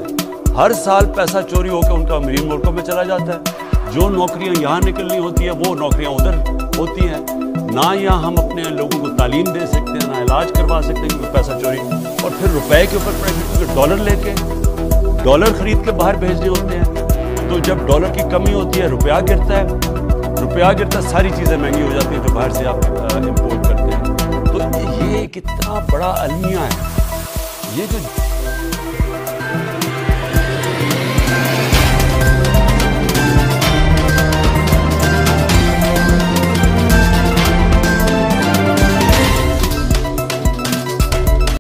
हर साल पैसा चोरी होकर उनका अमीर मुल्कों में चला जाता है। जो नौकरियां यहाँ निकलनी होती है वो नौकरियां उधर होती हैं। ना यहाँ हम अपने लोगों को तालीम दे सकते हैं, ना इलाज करवा सकते हैं क्योंकि पैसा चोरी, और फिर रुपए के ऊपर प्रेशर क्योंकि डॉलर खरीद के बाहर भेजने होते हैं। तो जब डॉलर की कमी होती है रुपया गिरता है, सारी चीज़ें महंगी हो जाती हैं जो बाहर से आप इंपोर्ट करते हैं। तो ये कितना बड़ा अलमिया है, ये जो